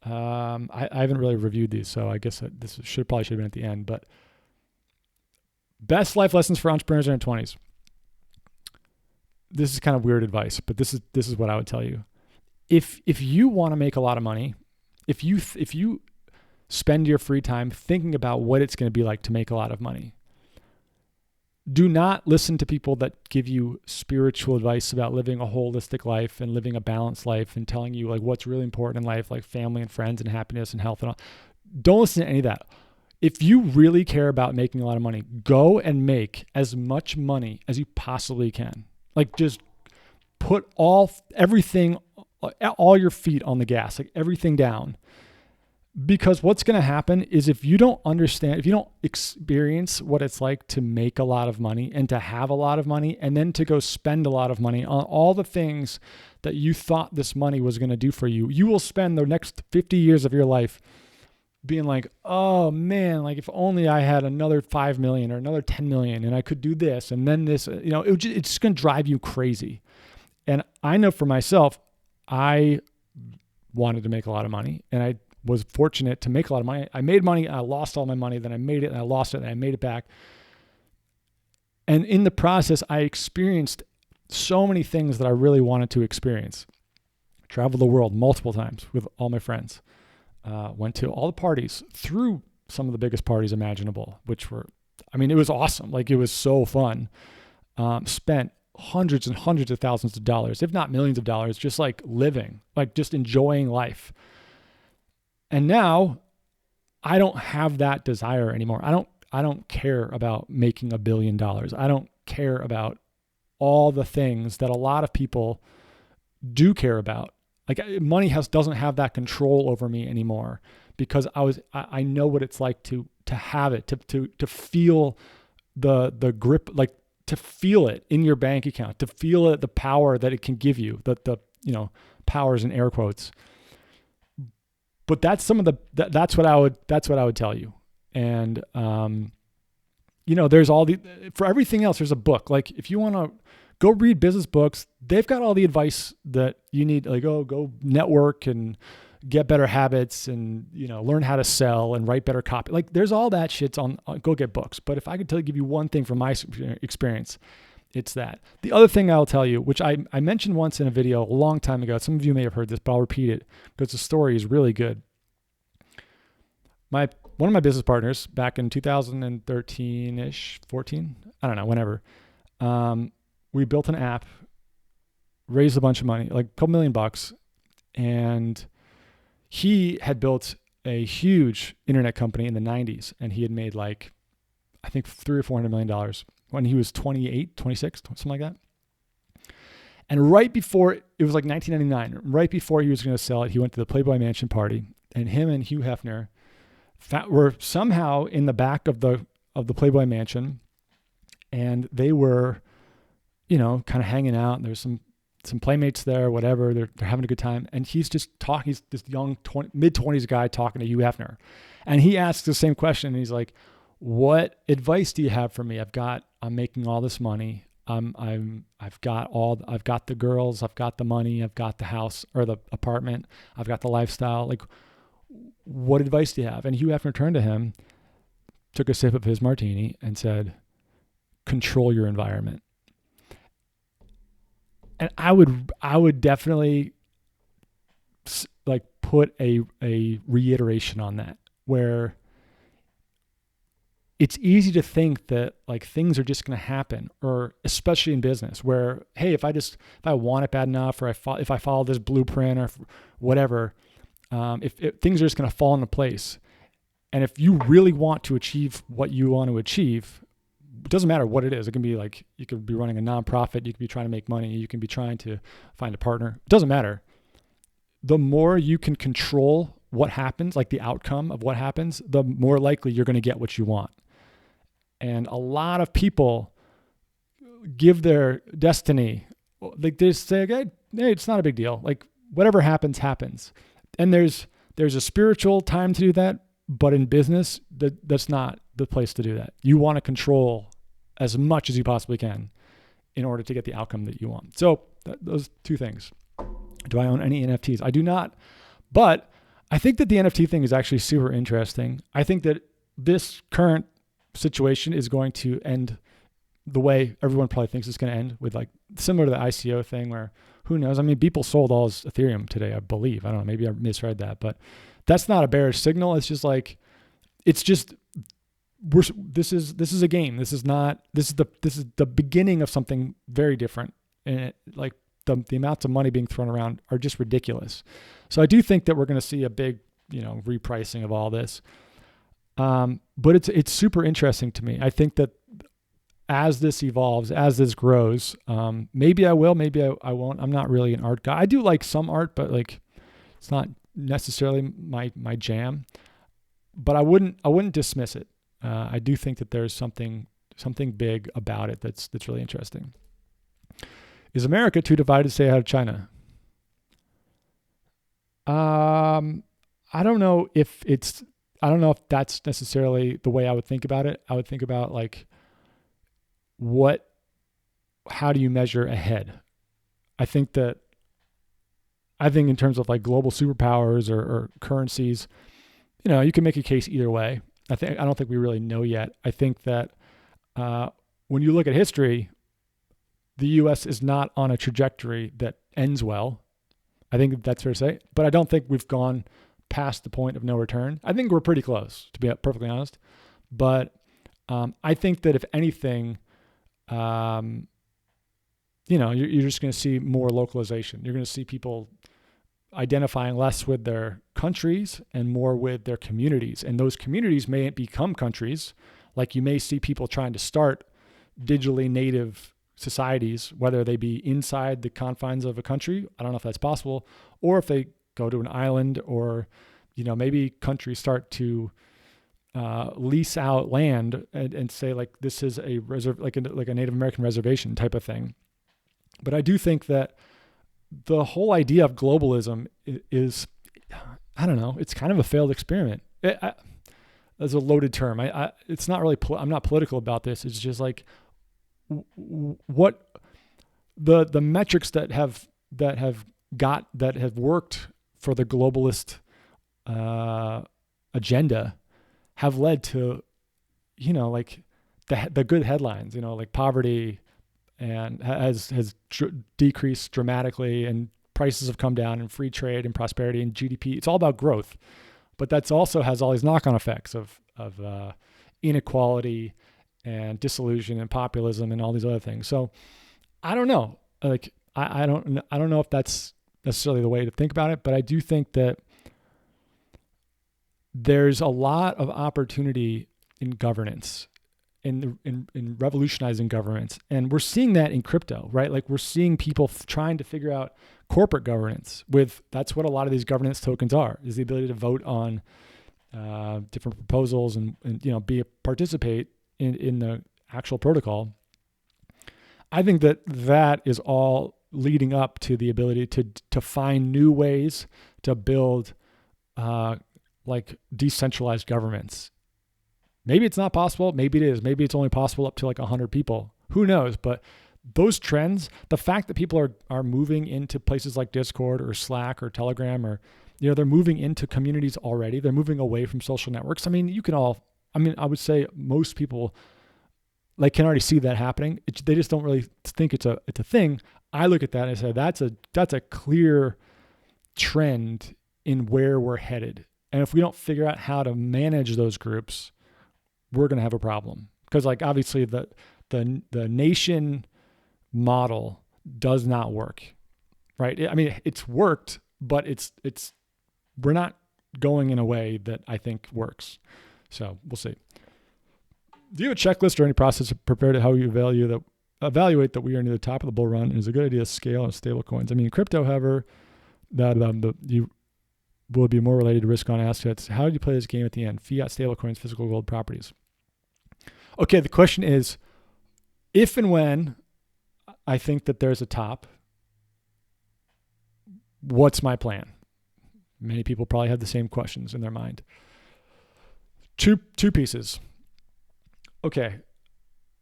I haven't really reviewed these, so I guess this probably should have been at the end. But best life lessons for entrepreneurs in their 20s. This is kind of weird advice, but this is what I would tell you. If you want to make a lot of money, if you spend your free time thinking about what it's going to be like to make a lot of money, do not listen to people that give you spiritual advice about living a holistic life and living a balanced life and telling you like what's really important in life, like family and friends and happiness and health and all. Don't listen to any of that. If you really care about making a lot of money, go and make as much money as you possibly can. Like just put all your feet on the gas, like everything down. Because what's going to happen is if you don't understand, if you don't experience what it's like to make a lot of money and to have a lot of money and then to go spend a lot of money on all the things that you thought this money was going to do for you, you will spend the next 50 years of your life being like, oh man, like if only I had another 5 million or another 10 million and I could do this and then this, it's just going to drive you crazy. And I know for myself, I wanted to make a lot of money and I was fortunate to make a lot of money. I made money, I lost all my money, then I made it and I lost it and I made it back. And in the process, I experienced so many things that I really wanted to experience. Traveled the world multiple times with all my friends. Went to all the parties, through some of the biggest parties imaginable, which were, it was awesome. Like it was so fun. Spent hundreds and hundreds of thousands of dollars, if not millions of dollars, just like living, like just enjoying life. And now I don't have that desire anymore. I don't care about making $1 billion. I don't care about all the things that a lot of people do care about. Like money doesn't have that control over me anymore because I know what it's like to have it, to feel the grip, like to feel it in your bank account, to feel it, the power that it can give you, the powers in air quotes. But that's that's what I would tell you. And, there's for everything else, there's a book. Like if you want to Go read business books. They've got all the advice that you need. Like, oh, go network and get better habits and, learn how to sell and write better copy. Like, there's all that shit's on go get books. But if I could give you one thing from my experience, it's that. The other thing I'll tell you, which I mentioned once in a video a long time ago, some of you may have heard this, but I'll repeat it because the story is really good. One of my business partners back in 2013-ish, 14, I don't know, whenever, we built an app, raised a bunch of money, like a couple $1 million, and he had built a huge internet company in the 90s, and he had made like, I think $300 or $400 million when he was 28, 26, something like that. And right before, it was like 1999, right before he was going to sell it, he went to the Playboy Mansion party, and him and Hugh Hefner were somehow in the back of the Playboy Mansion, and they were, kind of hanging out. And there's some playmates there, whatever. They're having a good time. And he's just talking. He's this young mid-20s guy talking to Hugh Hefner. And he asks the same question. And he's like, what advice do you have for me? I'm making all this money. I've got the girls, I've got the money, I've got the house or the apartment, I've got the lifestyle. Like, what advice do you have? And Hugh Hefner turned to him, took a sip of his martini and said, control your environment. And I would definitely like put a reiteration on that, where it's easy to think that like things are just going to happen, or especially in business where, hey, if I want it bad enough, or if I follow this blueprint or whatever, if things are just going to fall into place. And if you really want to achieve what you want to achieve, it doesn't matter what it is. It can be like, you could be running a nonprofit, you could be trying to make money, you can be trying to find a partner. It doesn't matter. The more you can control what happens, like the outcome of what happens, the more likely you're going to get what you want. And a lot of people give their destiny, like they say, okay, hey, it's not a big deal. Like whatever happens, happens. And there's a spiritual time to do that, but in business, that's not the place to do that. You want to control as much as you possibly can in order to get the outcome that you want. So those two things. Do I own any NFTs? I do not, but I think that the NFT thing is actually super interesting. I think that this current situation is going to end the way everyone probably thinks it's going to end, with like similar to the ICO thing, where who knows? I mean, people sold all his Ethereum today, I believe. I don't know. Maybe I misread that, but that's not a bearish signal. It's just like, this is a game. This is the beginning of something very different. And the amounts of money being thrown around are just ridiculous. So I do think that we're going to see a big, repricing of all this. But it's super interesting to me. I think that as this evolves, as this grows, maybe I will, maybe I won't. I'm not really an art guy. I do like some art, but like it's not necessarily my jam. But I wouldn't dismiss it. I do think that there's something big about it that's really interesting. Is America too divided to stay out of China? I don't know if that's necessarily the way I would think about it. I would think about like, how do you measure ahead? I think in terms of like global superpowers or currencies, you can make a case either way. I don't think we really know yet. I think that when you look at history, the U.S. is not on a trajectory that ends well. I think that's fair to say, but I don't think we've gone past the point of no return. I think we're pretty close, to be perfectly honest. But I think that if anything, you're just going to see more localization. You're going to see people identifying less with their countries and more with their communities. And those communities may become countries. Like you may see people trying to start digitally native societies, whether they be inside the confines of a country. I don't know if that's possible, or if they go to an island, or, maybe countries start to lease out land and say like, this is a like a Native American reservation type of thing. But I do think that the whole idea of globalism is, I don't know, it's kind of a failed experiment. That's a loaded term. It's not really, I'm not political about this. It's just like, what the metrics that have worked for the globalist agenda have led to, like the good headlines, like poverty and has decreased dramatically, and prices have come down, and free trade and prosperity and GDP. It's all about growth, but that's also has all these knock-on effects of inequality and disillusion and populism and all these other things. So I don't know. Like I don't know if that's necessarily the way to think about it, but I do think that there's a lot of opportunity in governance, in revolutionizing governments. And we're seeing that in crypto, right? Like we're seeing people trying to figure out corporate governance that's what a lot of these governance tokens are, is the ability to vote on different proposals and participate in the actual protocol. I think that is all leading up to the ability to find new ways to build like decentralized governments. Maybe it's not possible. Maybe it is. Maybe it's only possible up to like 100 people. Who knows? But those trends, the fact that people are moving into places like Discord or Slack or Telegram, or they're moving into communities already. They're moving away from social networks. I mean, I would say most people can already see that happening. They just don't really think it's a thing. I look at that and I say that's a clear trend in where we're headed. And if we don't figure out how to manage those groups, we're going to have a problem. Because obviously the nation model does not work, right? I mean, it's worked, but we're not going in a way that I think works. So we'll see. Do you have a checklist or any process prepared to how you evaluate that we are near the top of the bull run, and is a good idea to scale on stable coins? I mean, crypto, however, that you will be more related to risk on assets. How do you play this game at the end? Fiat, stable coins, physical gold properties. Okay, the question is, if and when I think that there's a top, what's my plan? Many people probably have the same questions in their mind. Two pieces. Okay.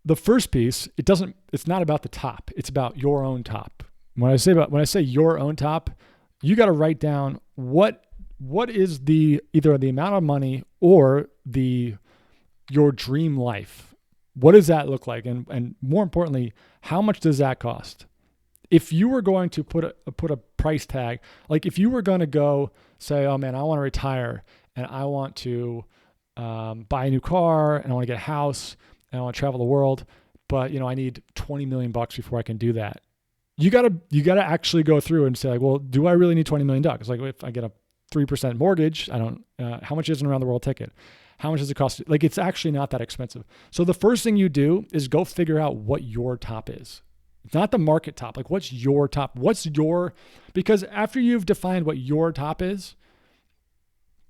The first piece, it's not about the top. It's about your own top. When I say your own top, you got to write down what is either the amount of money or your dream life. What does that look like? And more importantly, how much does that cost? If you were going to put a price tag, like if you were going to go say, oh man, I want to retire and I want to buy a new car and I want to get a house and I want to travel the world, but I need $20 million before I can do that. You gotta actually go through and say, like, well, do I really need $20 million? Like if I get a 3% mortgage, how much is an around the world ticket? How much does it cost? Like it's actually not that expensive. So the first thing you do is go figure out what your top is. It's not the market top. Like what's your top? Because after you've defined what your top is,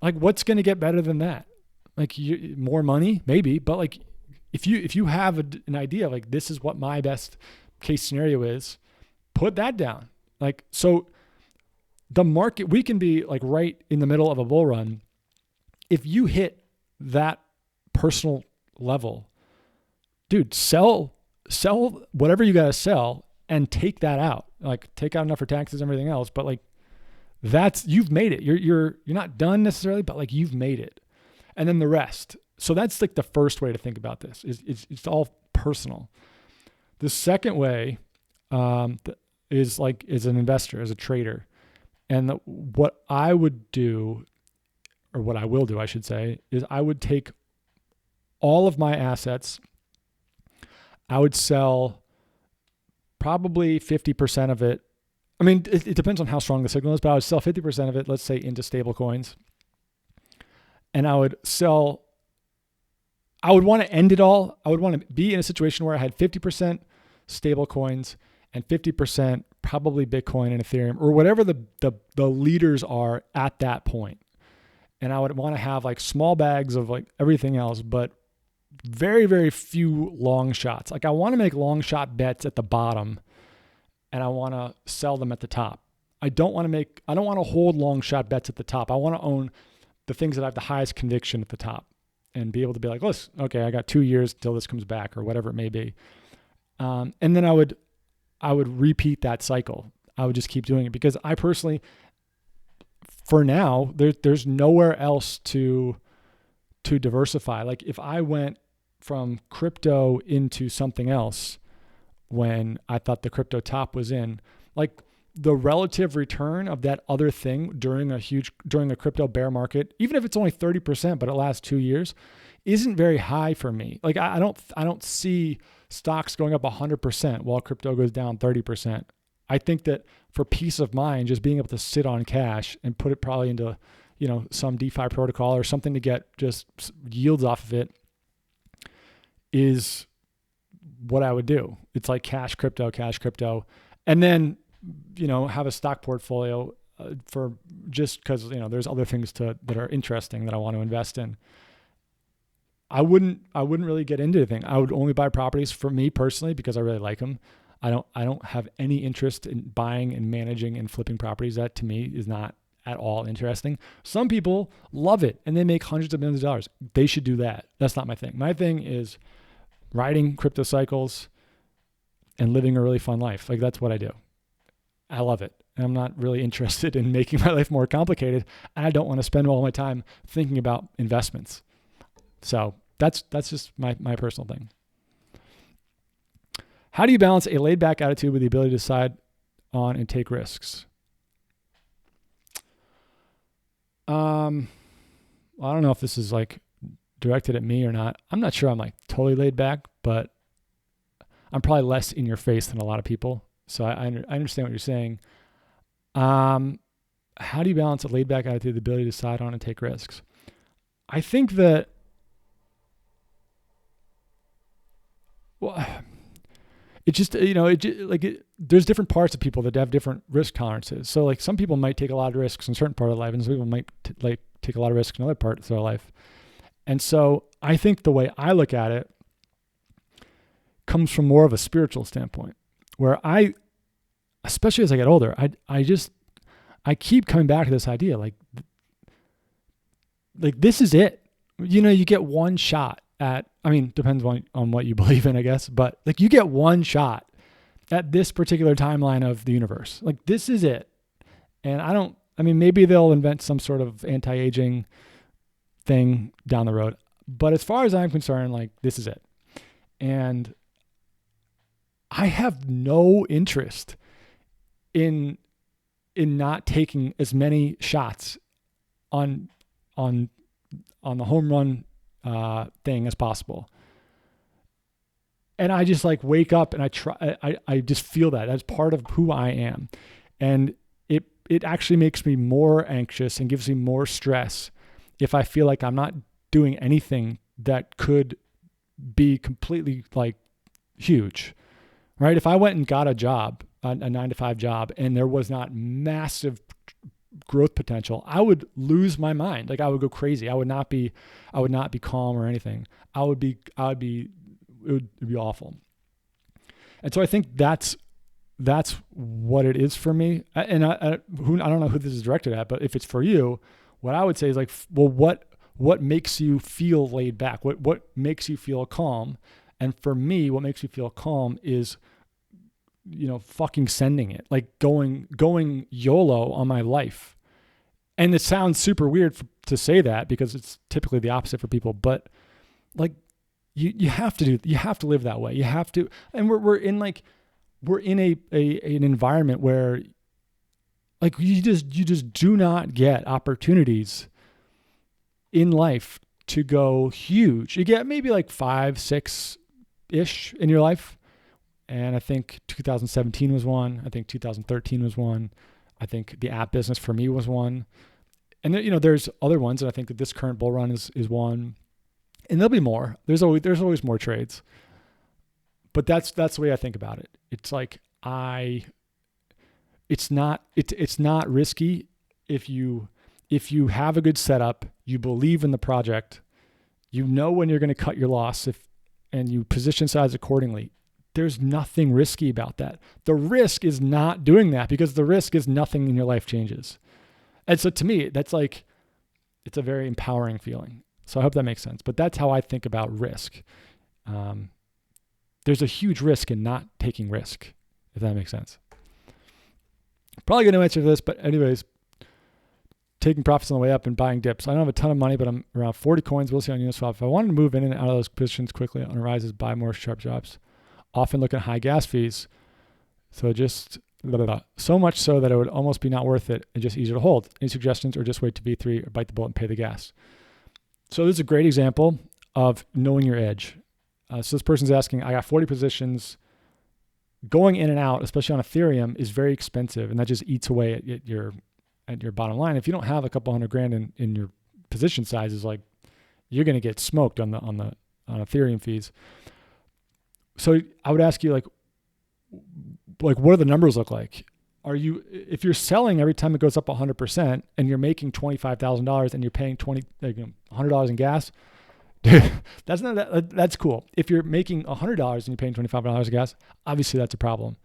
like what's going to get better than that? Like more money, maybe, but like if you have an idea, like this is what my best case scenario is, put that down. Like, so the market, we can be like right in the middle of a bull run. If you hit that personal level, dude, sell whatever you got to sell and take that out. Like take out enough for taxes and everything else. But like you've made it. You're not done necessarily, but like you've made it. And then the rest. So that's like the first way to think about this. It's all personal. The second way is as an investor, as a trader. And what I would do, or what I will do, I should say, is I would take all of my assets. I would sell probably 50% of it. I mean, it depends on how strong the signal is, but I would sell 50% of it, let's say, into stable coins. And I would want to end it all. I would want to be in a situation where I had 50% stable coins and 50% probably Bitcoin and Ethereum, or whatever the leaders are at that point. And I would want to have like small bags of like everything else, but very, very few long shots. Like I want to make long shot bets at the bottom and I want to sell them at the top. I don't want to hold long shot bets at the top. I want to own the things that I have the highest conviction at the top and be able to be like, listen, okay, I got 2 years till this comes back or whatever it may be. And then I would I would repeat that cycle. I would just keep doing it because I personally, for now, there's nowhere else to diversify. Like if I went from crypto into something else when I thought the crypto top was in, like the relative return of that other thing during a crypto bear market, even if it's only 30%, but it lasts 2 years, isn't very high for me. Like I don't see stocks going up 100% while crypto goes down 30%. I think that for peace of mind, just being able to sit on cash and put it probably into, some DeFi protocol or something to get just yields off of it is what I would do. It's like cash, crypto, and then, have a stock portfolio for just because, there's other things that are interesting that I want to invest in. I wouldn't really get into anything. I would only buy properties for me personally because I really like them. I don't have any interest in buying and managing and flipping properties. That to me is not at all interesting. Some people love it and they make hundreds of millions of dollars. They should do that. That's not my thing. My thing is riding crypto cycles and living a really fun life. Like that's what I do. I love it. And I'm not really interested in making my life more complicated. I don't want to spend all my time thinking about investments. So that's just my personal thing. How do you balance a laid back attitude with the ability to decide on and take risks? I don't know if this is like directed at me or not. I'm not sure I'm like totally laid back, but I'm probably less in your face than a lot of people. So I understand what you're saying. How do you balance a laid back attitude with the ability to decide on and take risks? I think that, it's just, there's different parts of people that have different risk tolerances. So like some people might take a lot of risks in a certain part of life and some people might take a lot of risks in other parts of their life. And so I think the way I look at it comes from more of a spiritual standpoint where especially as I get older, I keep coming back to this idea, like this is it. You get one shot depends on what you believe in, I guess, but like you get one shot at this particular timeline of the universe. Like this is it. And maybe they'll invent some sort of anti-aging thing down the road. But as far as I'm concerned, like this is it. And I have no interest in not taking as many shots on the home run thing as possible. And I just like wake up and I just feel that as part of who I am. And it actually makes me more anxious and gives me more stress if I feel like I'm not doing anything that could be completely like huge, right? If I went and got a job, a 9-to-5 job, and there was not massive growth potential, I would lose my mind. Like I would go crazy. I would not be calm or anything. It would be awful. And so I think that's what it is for me. And I don't know who this is directed at, but if it's for you, what I would say is like, well, what makes you feel laid back? What makes you feel calm? And for me, what makes me feel calm is, fucking sending it, like going YOLO on my life. And it sounds super weird to say that because it's typically the opposite for people, but like you have to live that way. You have to, and we're in an environment where like you just do not get opportunities in life to go huge. You get maybe like 5, 6-ish in your life. And I think 2017 was one. I think 2013 was one. I think the app business for me was one. And then, there's other ones. And I think that this current bull run is one. And there'll be more. There's always more trades. But that's the way I think about it. It's like it's not risky if you have a good setup, you believe in the project, when you're going to cut your loss and you position size accordingly. There's nothing risky about that. The risk is not doing that because the risk is nothing in your life changes. And so to me, that's like, it's a very empowering feeling. So I hope that makes sense. But that's how I think about risk. There's a huge risk in not taking risk, if that makes sense. Probably going to answer this, but anyways, taking profits on the way up and buying dips. I don't have a ton of money, but I'm around 40 coins. We'll see on Uniswap. If I wanted to move in and out of those positions quickly on rises, buy more sharp drops. Often look at high gas fees. So just so much so that it would almost be not worth it and just easier to hold. Any suggestions, or just wait to V3 or bite the bullet and pay the gas? So this is a great example of knowing your edge. So this person's asking, I got 40 positions. Going in and out, especially on Ethereum, is very expensive, and that just eats away at your bottom line. If you don't have a couple $100,000 in your position sizes, like, you're going to get smoked on Ethereum fees. So I would ask you, like what do the numbers look like? If you're selling every time it goes up 100% and you're making $25,000 and you're paying $100 in gas, dude, that's cool. If you're making $100 and you're paying $25 in gas, obviously that's a problem.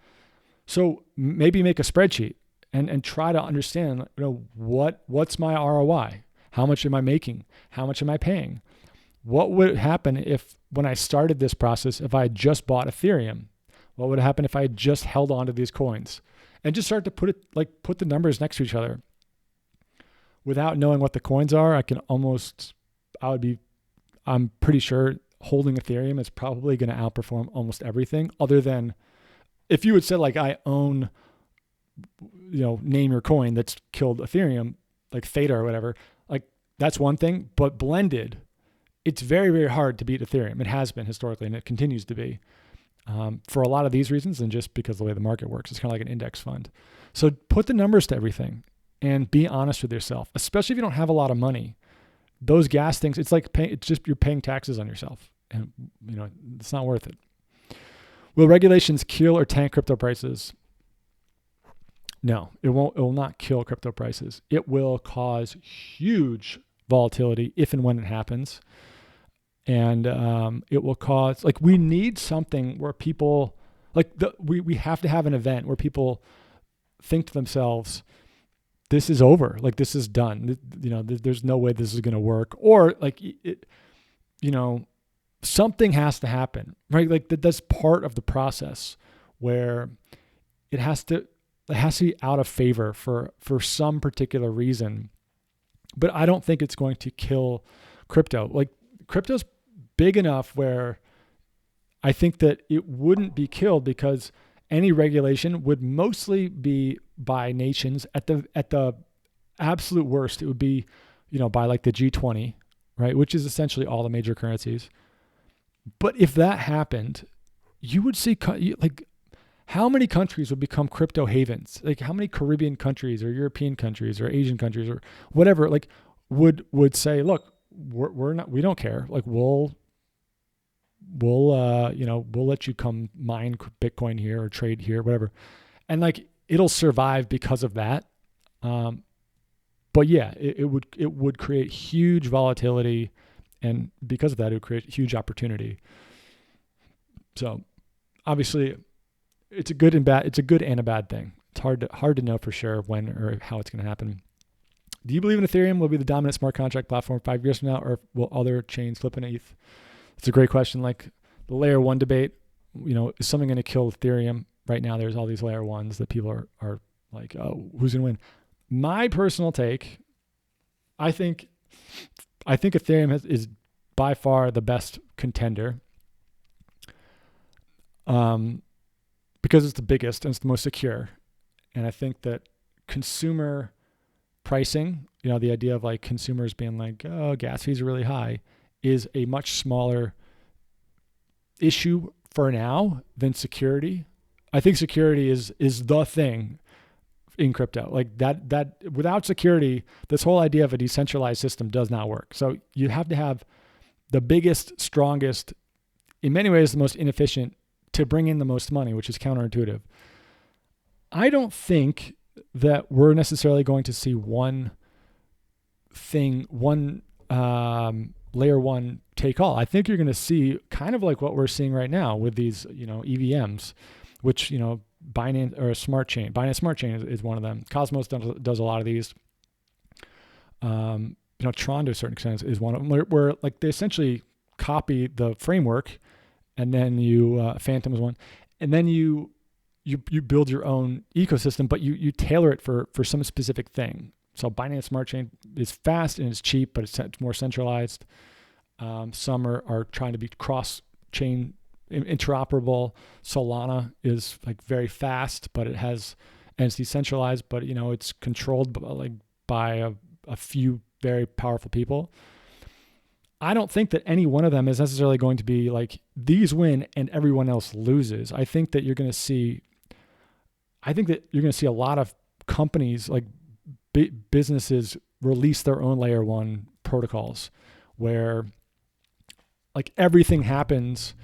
So maybe make a spreadsheet and try to understand, what's my ROI? How much am I making? How much am I paying? What would happen if, when I started this process, if I had just bought Ethereum? What would happen if I had just held on to these coins? And just start to put the numbers next to each other. Without knowing what the coins are, I'm pretty sure holding Ethereum is probably going to outperform almost everything, other than if you had said, like, I own, name your coin that's killed Ethereum, like Theta or whatever, like, that's one thing. But blended, it's very, very hard to beat Ethereum. It has been historically, and it continues to be. For a lot of these reasons, and just because of the way the market works. It's kind of like an index fund. So put the numbers to everything and be honest with yourself, especially if you don't have a lot of money. Those gas things, it's like you're paying taxes on yourself, and it's not worth it. Will regulations kill or tank crypto prices? No, it won't. It will not kill crypto prices. It will cause huge volatility if and when it happens. And it will cause, we need something where people, we have to have an event where people think to themselves, this is over, this is done. There's no way this is going to work. Or something has to happen, right? That's part of the process where it has to be out of favor for some particular reason. But I don't think it's going to kill crypto. Crypto's big enough where I think that it wouldn't be killed, because any regulation would mostly be by nations. At the absolute worst, it would be, by the G20, right? Which is essentially all the major currencies. But if that happened, you would see how many countries would become crypto havens? How many Caribbean countries or European countries or Asian countries or whatever, would say, look, we don't care. We'll let you come mine Bitcoin here or trade here, whatever. And it'll survive because of that. But yeah, it would create huge volatility, and because of that, it would create huge opportunity. So obviously it's a good and a bad thing. It's hard to know for sure when or how it's going to happen. Do you believe in Ethereum will be the dominant smart contract platform 5 years from now, or will other chains flip into ETH? It's a great question. The layer one debate, is something going to kill Ethereum? Right now, there's all these layer ones that people are like, oh, who's going to win? My personal take, I think Ethereum is by far the best contender, because it's the biggest and it's the most secure. And I think that consumer pricing, the idea of consumers being oh, gas fees are really high, is a much smaller issue for now than security. I think security is the thing in crypto. That without security, this whole idea of a decentralized system does not work. So you have to have the biggest, strongest, in many ways the most inefficient, to bring in the most money, which is counterintuitive. I don't think that we're necessarily going to see one layer one take all. I think you're going to see kind of like what we're seeing right now with these, EVMs, which, Binance or Smart Chain. Binance Smart Chain is one of them. Cosmos does a lot of these. Tron to a certain extent is one of them, where they essentially copy the framework, and then Phantom is one, and then you you build your own ecosystem, but you tailor it for some specific thing. So Binance Smart Chain is fast and it's cheap, but it's more centralized. Some are trying to be cross-chain interoperable. Solana is like very fast, but and it's decentralized, but it's controlled by a few very powerful people. I don't think that any one of them is necessarily going to be like these win and everyone else loses. I think that you're going to see a lot of companies, like businesses, release their own layer one protocols where like everything happens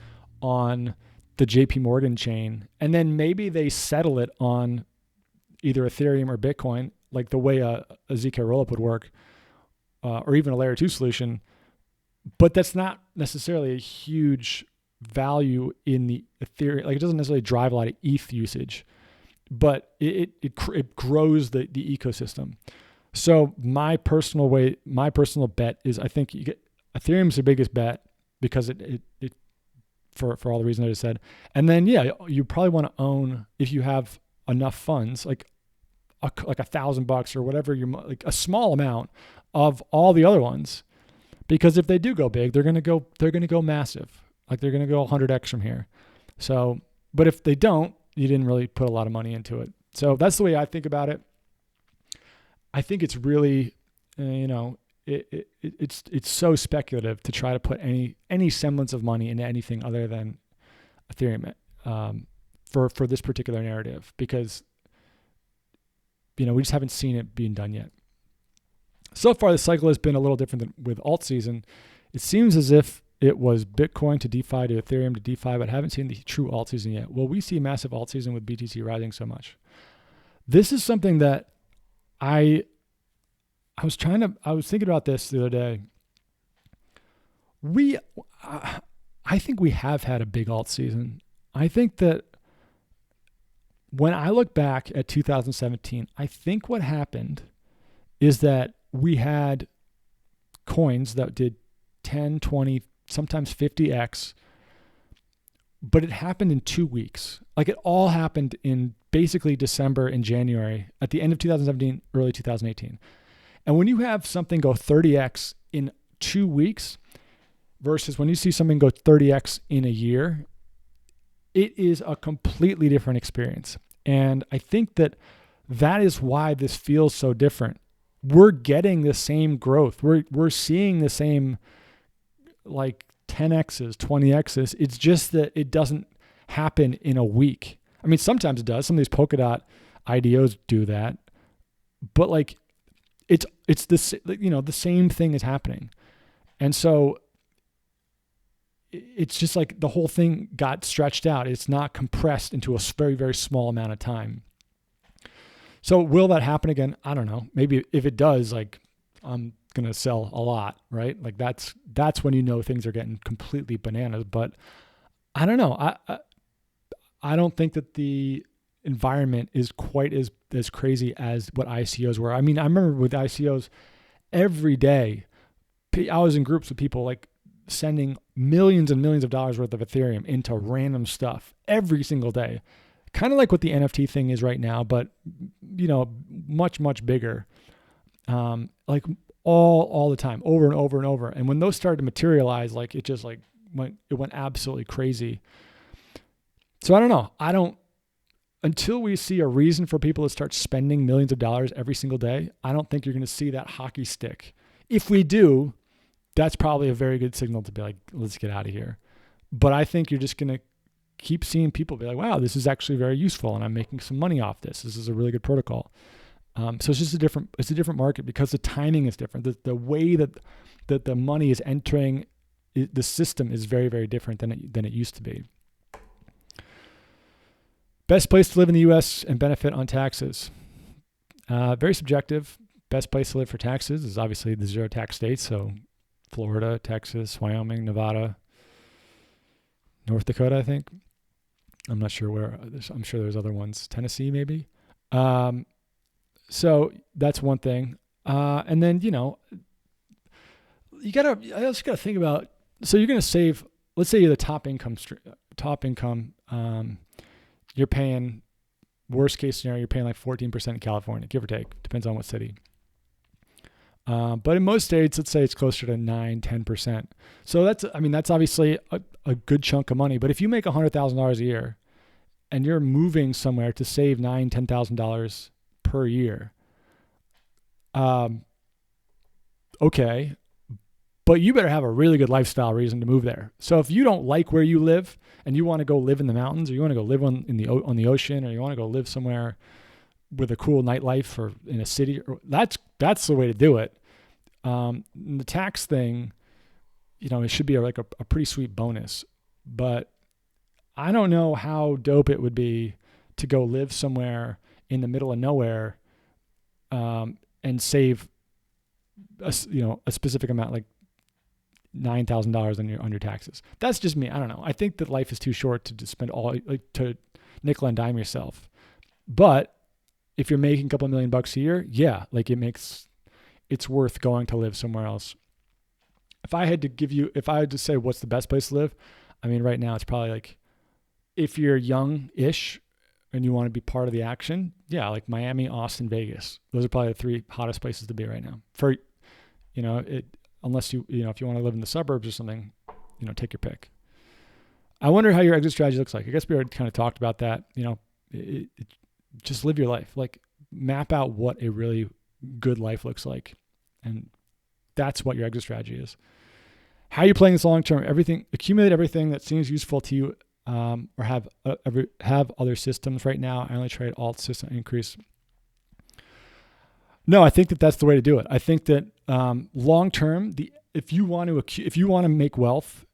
on the JP Morgan chain, and then maybe they settle it on either Ethereum or Bitcoin, like the way a ZK rollup would work, or even a layer 2 solution. But that's not necessarily a huge value in the Ethereum. Like it doesn't necessarily drive a lot of ETH usage, but it grows the ecosystem. So my personal bet is I think Ethereum's the biggest bet because it for all the reasons I just said. And then you probably want to own, if you have enough funds, like $1,000 or whatever, like a small amount of all the other ones. Because if they do go big, they're going to go massive. Like they're going to go 100x from here. So, but if they don't, you didn't really put a lot of money into it. So that's the way I think about it. I think it's really, it's so speculative to try to put any semblance of money into anything other than Ethereum for this particular narrative, because we just haven't seen it being done yet. So far, the cycle has been a little different than with alt season. It seems as if it was Bitcoin to DeFi to Ethereum to DeFi, but I haven't seen the true alt season yet. Will we see a massive alt season with BTC rising so much? This is something that I was thinking about this the other day. I think we have had a big alt season. I think that when I look back at 2017, I think what happened is that we had coins that did 10, 20, sometimes 50x, but it happened in 2 weeks. Like it all happened in basically December and January, at the end of 2017, early 2018. And when you have something go 30x in 2 weeks versus when you see something go 30x in a year, it is a completely different experience. And I think that is why this feels so different. We're getting the same growth. We're seeing the same like 10x's, 20x's. It's just that it doesn't happen in a week. I mean, sometimes it does. Some of these Polkadot IDOs do that, but like it's this, the same thing is happening. And so it's just like the whole thing got stretched out. It's not compressed into a very, very small amount of time. So will that happen again? I don't know. Maybe if it does, like I'm going to sell a lot, right? Like that's when things are getting completely bananas. But I don't know. I don't think that the environment is quite as crazy as what ICOs were. I mean, I remember with ICOs every day, I was in groups with people like sending millions and millions of dollars worth of Ethereum into random stuff every single day. Kind of like what the NFT thing is right now, but much, much bigger. Like all the time, over and over and over. And when those started to materialize, like it just like went absolutely crazy. So I don't know. Until we see a reason for people to start spending millions of dollars every single day, I don't think you're going to see that hockey stick. If we do, that's probably a very good signal to be like, let's get out of here. But I think you're just going to keep seeing people be like, wow, this is actually very useful and I'm making some money off this. This is a really good protocol. So it's just a different market because the timing is different. The way that the money is entering the system is very, very different than it used to be. Best place to live in the U.S. and benefit on taxes. Very subjective. Best place to live for taxes is obviously the zero tax states. So Florida, Texas, Wyoming, Nevada, North Dakota, I think. I'm not sure where. I'm sure there's other ones. Tennessee, maybe. So that's one thing. And then, I also gotta think about, so you're going to save, let's say you're the top income, you're paying Worst case scenario, you're paying like 14% in California, give or take. Depends on what city. But in most states, let's say it's closer to 9, 10%. So that's obviously a good chunk of money. But if you make $100,000 a year and you're moving somewhere to save $9,000, $10,000 per year, okay, but you better have a really good lifestyle reason to move there. So if you don't like where you live and you want to go live in the mountains, or you want to go live on the ocean, or you want to go live somewhere with a cool nightlife or in a city, that's the way to do it. The tax thing, it should be like a pretty sweet bonus, but I don't know how dope it would be to go live somewhere in the middle of nowhere, and save a specific amount, like $9,000 on your taxes. That's just me. I don't know. I think that life is too short to just spend to nickel and dime yourself. But if you're making a couple $1 million a year, yeah, like it's worth going to live somewhere else. If I had to say what's the best place to live, I mean, right now it's probably like, if you're young-ish and you want to be part of the action, yeah, like Miami, Austin, Vegas. Those are probably the 3 hottest places to be right now. For, unless if you want to live in the suburbs or something, take your pick. I wonder how your exit strategy looks like. I guess we already kind of talked about that. Just live your life. Like, map out what a really good life looks like. And that's what your exit strategy is. How are you playing this long term? Accumulate everything that seems useful to you, or have other systems. Right now, I only trade alt system increase. No, I think that's the way to do it. I think that long term, if you want to make wealth,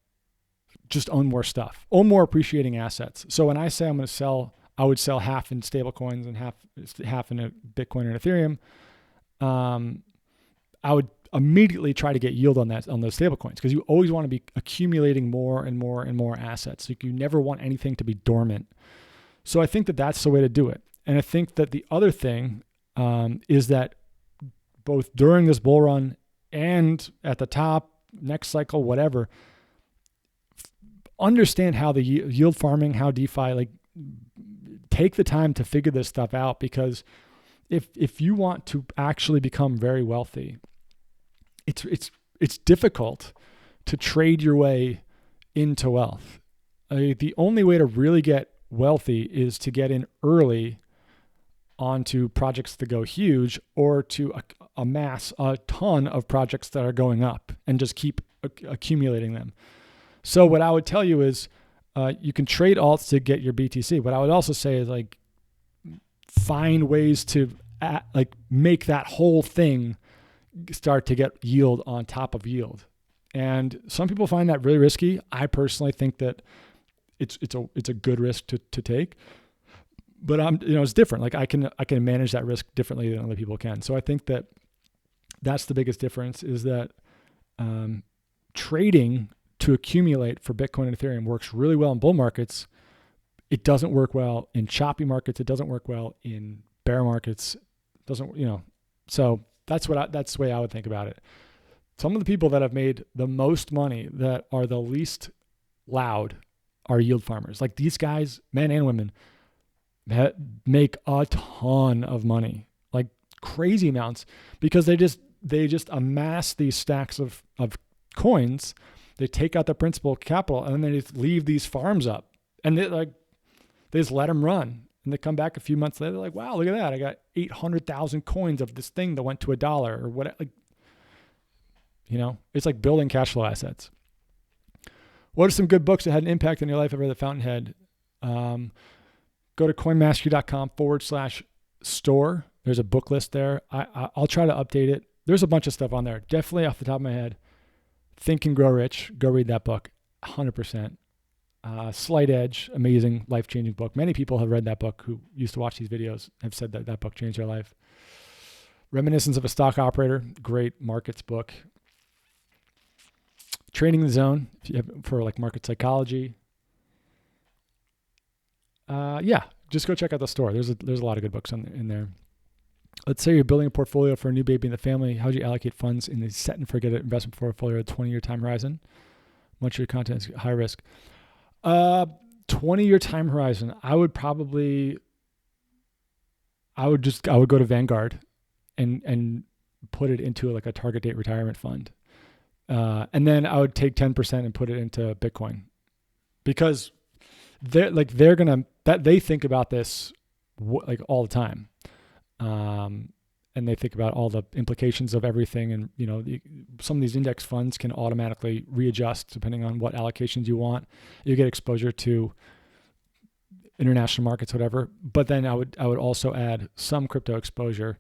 just own more stuff, own more appreciating assets. So when I say I'm going to sell, I would sell half in stable coins and half in a Bitcoin or Ethereum. I would immediately try to get yield on those stable coins, because you always want to be accumulating more and more and more assets. You never want anything to be dormant. So I think that that's the way to do it. And I think that the other thing is that both during this bull run and at the top, next cycle, whatever, understand how the yield farming, how DeFi, take the time to figure this stuff out, because if you want to actually become very wealthy, it's difficult to trade your way into wealth. The only way to really get wealthy is to get in early onto projects that go huge, or to amass a ton of projects that are going up and just keep accumulating them. So what I would tell you is, you can trade alts to get your BTC. What I would also say is, find ways to make that whole thing start to get yield on top of yield. And some people find that really risky. I personally think that it's a good risk to take. But it's different. I can manage that risk differently than other people can. So I think that that's the biggest difference, is that trading to accumulate for Bitcoin and Ethereum works really well in bull markets. It doesn't work well in choppy markets. It doesn't work well in bear markets. It doesn't, so that's the way I would think about it. Some of the people that have made the most money, that are the least loud, are yield farmers. Like, these guys, men and women, that make a ton of money, like crazy amounts, because they just amass these stacks of coins. They take out the principal capital, and then they just leave these farms up, and they just let them run. And they come back a few months later, they're like, wow, look at that. I got 800,000 coins of this thing that went to $1 or what. It's like building cash flow assets. What are some good books that had an impact on your life? I've read The Fountainhead. Go to coinmastery.com/store. There's a book list there. I'll try to update it. There's a bunch of stuff on there. Definitely off the top of my head, Think and Grow Rich. Go read that book, 100%. Slight Edge, amazing, life-changing book. Many people have read that book who used to watch these videos, have said that book changed their life. Reminiscence of a Stock Operator, great markets book. Trading the Zone, for market psychology. Just go check out the store. There's a lot of good books in there. Let's say you're building a portfolio for a new baby in the family. How do you allocate funds in the set and forget it investment portfolio at 20-year time horizon? Much of your content is high risk. 20-year time horizon, I would probably I would go to Vanguard and put it into like a target date retirement fund. And then I would take 10% and put it into Bitcoin, because they think about this like all the time. And they think about all the implications of everything. And, some of these index funds can automatically readjust depending on what allocations you want. You get exposure to international markets, whatever. But then I would also add some crypto exposure.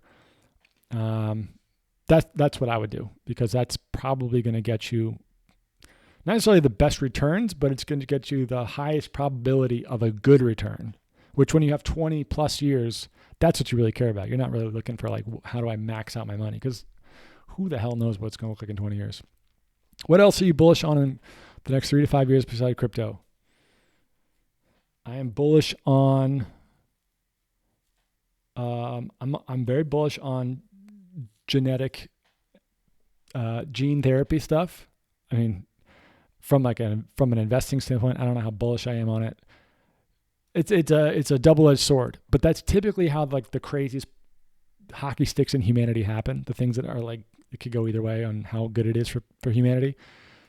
That's what I would do, because that's probably going to get you not necessarily the best returns, but it's going to get you the highest probability of a good return, which when you have 20 plus years, that's what you really care about. You're not really looking for like, how do I max out my money? Because who the hell knows what it's going to look like in 20 years? What else are you bullish on in the next 3 to 5 years besides crypto? I am bullish on, I'm very bullish on genetic, gene therapy stuff. I mean, from an investing standpoint, I don't know how bullish I am on it. It's a double-edged sword, but that's typically how like the craziest hockey sticks in humanity happen. The things that are like, it could go either way on how good it is for humanity.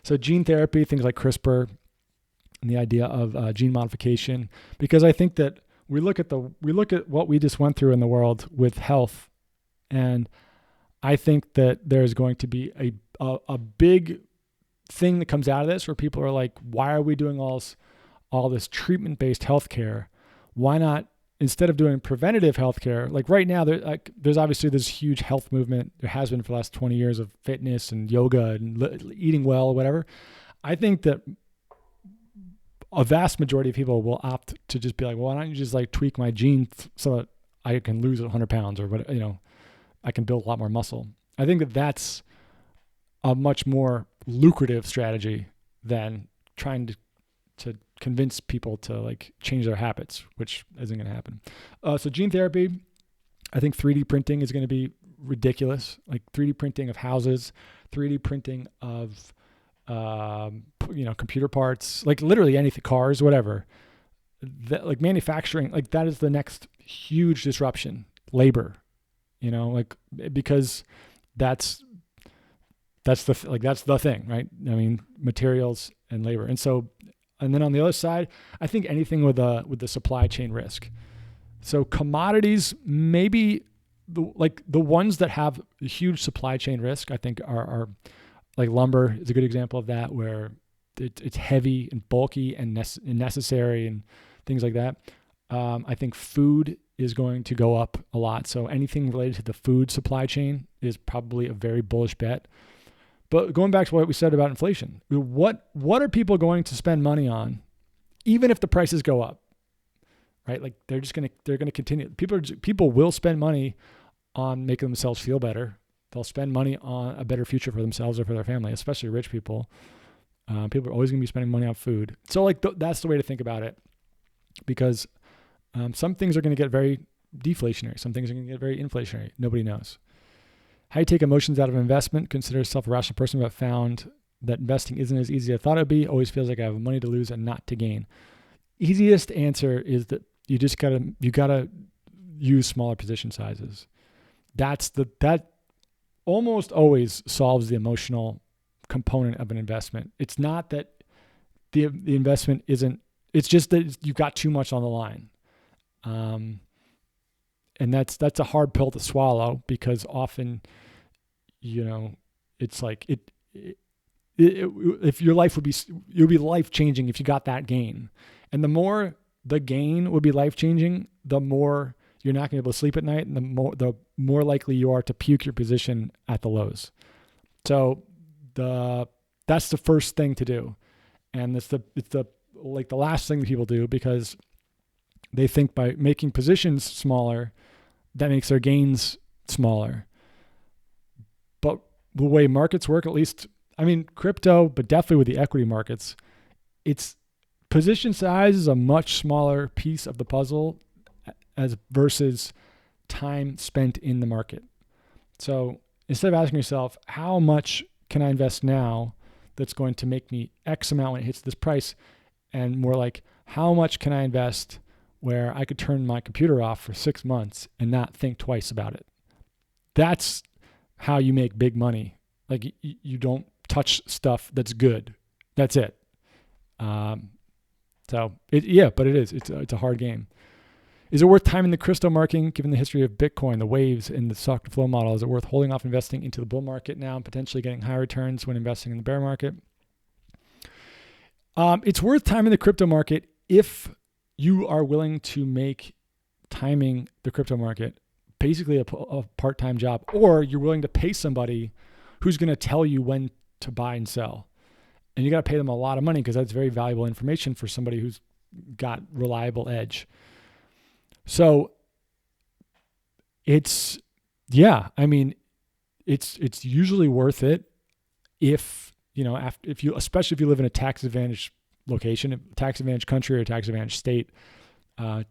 So gene therapy, things like CRISPR, and the idea of gene modification, because I think that we look at what we just went through in the world with health, and I think that there's going to be a big thing that comes out of this where people are like, why are we doing all this treatment-based healthcare? Why not, instead of doing preventative healthcare, like right now, there's obviously this huge health movement. There has been for the last 20 years of fitness and yoga and eating well or whatever. I think that a vast majority of people will opt to just be like, well, why don't you just like tweak my genes so that I can lose 100 pounds or what, I can build a lot more muscle. I think that that's a much more lucrative strategy than trying to convince people to like change their habits, which isn't going to happen. So gene therapy, I think 3D printing is going to be ridiculous. Like 3D printing of houses, 3D printing of, computer parts, like literally anything, cars, whatever. Like manufacturing, like that is the next huge disruption. Labor, because that's the thing, right? I mean, materials and labor. And then on the other side, I think anything with the supply chain risk. So commodities, maybe the ones that have huge supply chain risk, I think are like lumber is a good example of that, where it's heavy and bulky and necessary and things like that. I think food is going to go up a lot. So anything related to the food supply chain is probably a very bullish bet. But going back to what we said about inflation, what are people going to spend money on, even if the prices go up, right? Like they're going to continue. People will spend money on making themselves feel better. They'll spend money on a better future for themselves or for their family, especially rich people. People are always going to be spending money on food. So like that's the way to think about it, because some things are going to get very deflationary. Some things are going to get very inflationary. Nobody knows. How you take emotions out of investment. Consider yourself a rational person, but found that investing isn't as easy as I thought it would be. Always feels like I have money to lose and not to gain. Easiest answer is that you just gotta use smaller position sizes. That almost always solves the emotional component of an investment. It's not that the investment isn't. It's just that you've got too much on the line. And that's a hard pill to swallow, because often, it's like if your life you'll be life changing if you got that gain, and the more the gain would be life changing, the more you're not going to be able to sleep at night, and the more likely you are to puke your position at the lows. So that's the first thing to do, and it's the last thing that people do, because they think by making positions smaller, that makes their gains smaller. But the way markets work, at least, I mean, crypto, but definitely with the equity markets, it's position size is a much smaller piece of the puzzle as versus time spent in the market. So instead of asking yourself, how much can I invest now that's going to make me X amount when it hits this price? And more like, how much can I invest where I could turn my computer off for 6 months and not think twice about it. That's how you make big money. Like you don't touch stuff that's good. That's it. But it is. It's a hard game. Is it worth timing the crypto market given the history of Bitcoin, the waves, and the stock to flow model? Is it worth holding off investing into the bull market now and potentially getting high returns when investing in the bear market? It's worth timing the crypto market if you are willing to make timing the crypto market basically a part-time job, or you're willing to pay somebody who's going to tell you when to buy and sell. And you got to pay them a lot of money because that's very valuable information for somebody who's got reliable edge. So it's usually worth it if especially if you live in a tax advantaged location, a tax advantaged country or a tax advantaged state,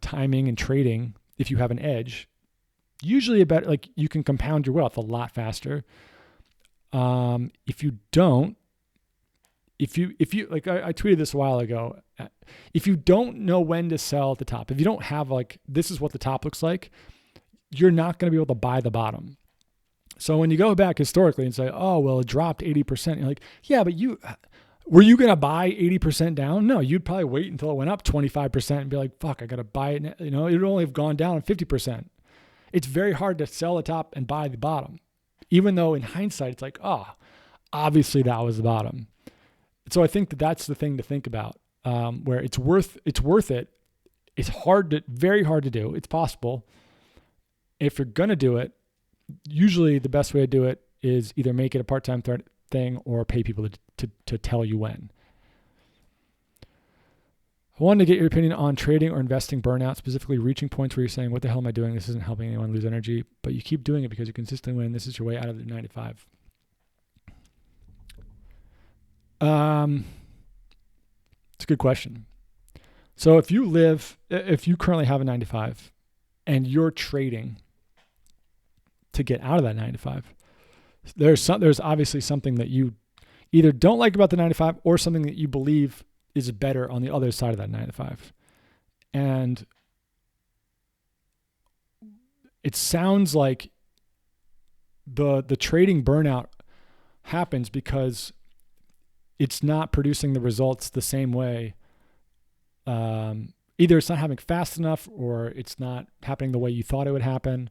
timing and trading, if you have an edge, usually you can compound your wealth a lot faster. If you don't, if you like I tweeted this a while ago, if you don't know when to sell at the top, if you don't have this is what the top looks like, you're not going to be able to buy the bottom. So when you go back historically and say, oh, well, it dropped 80%, you're like, yeah, but were you going to buy 80% down? No, you'd probably wait until it went up 25% and be like, fuck, I got to buy it. It would only have gone down 50%. It's very hard to sell the top and buy the bottom, even though in hindsight, it's like, oh, obviously that was the bottom. So I think that's the thing to think about, where it's worth it. It's very hard to do. It's possible. If you're going to do it, usually the best way to do it is either make it a part-time thing or pay people to tell you when. I wanted to get your opinion on trading or investing burnout, specifically reaching points where you're saying, what the hell am I doing? This isn't helping anyone lose energy, but you keep doing it because you consistently win. This is your way out of the 9 to 5. It's a good question. So if you currently have a 9 to 5 and you're trading to get out of that 9 to 5, there's obviously something that you either don't like about the 9 to 5 or something that you believe is better on the other side of that 9 to 5. And it sounds like the trading burnout happens because it's not producing the results the same way. Either it's not happening fast enough, or it's not happening the way you thought it would happen.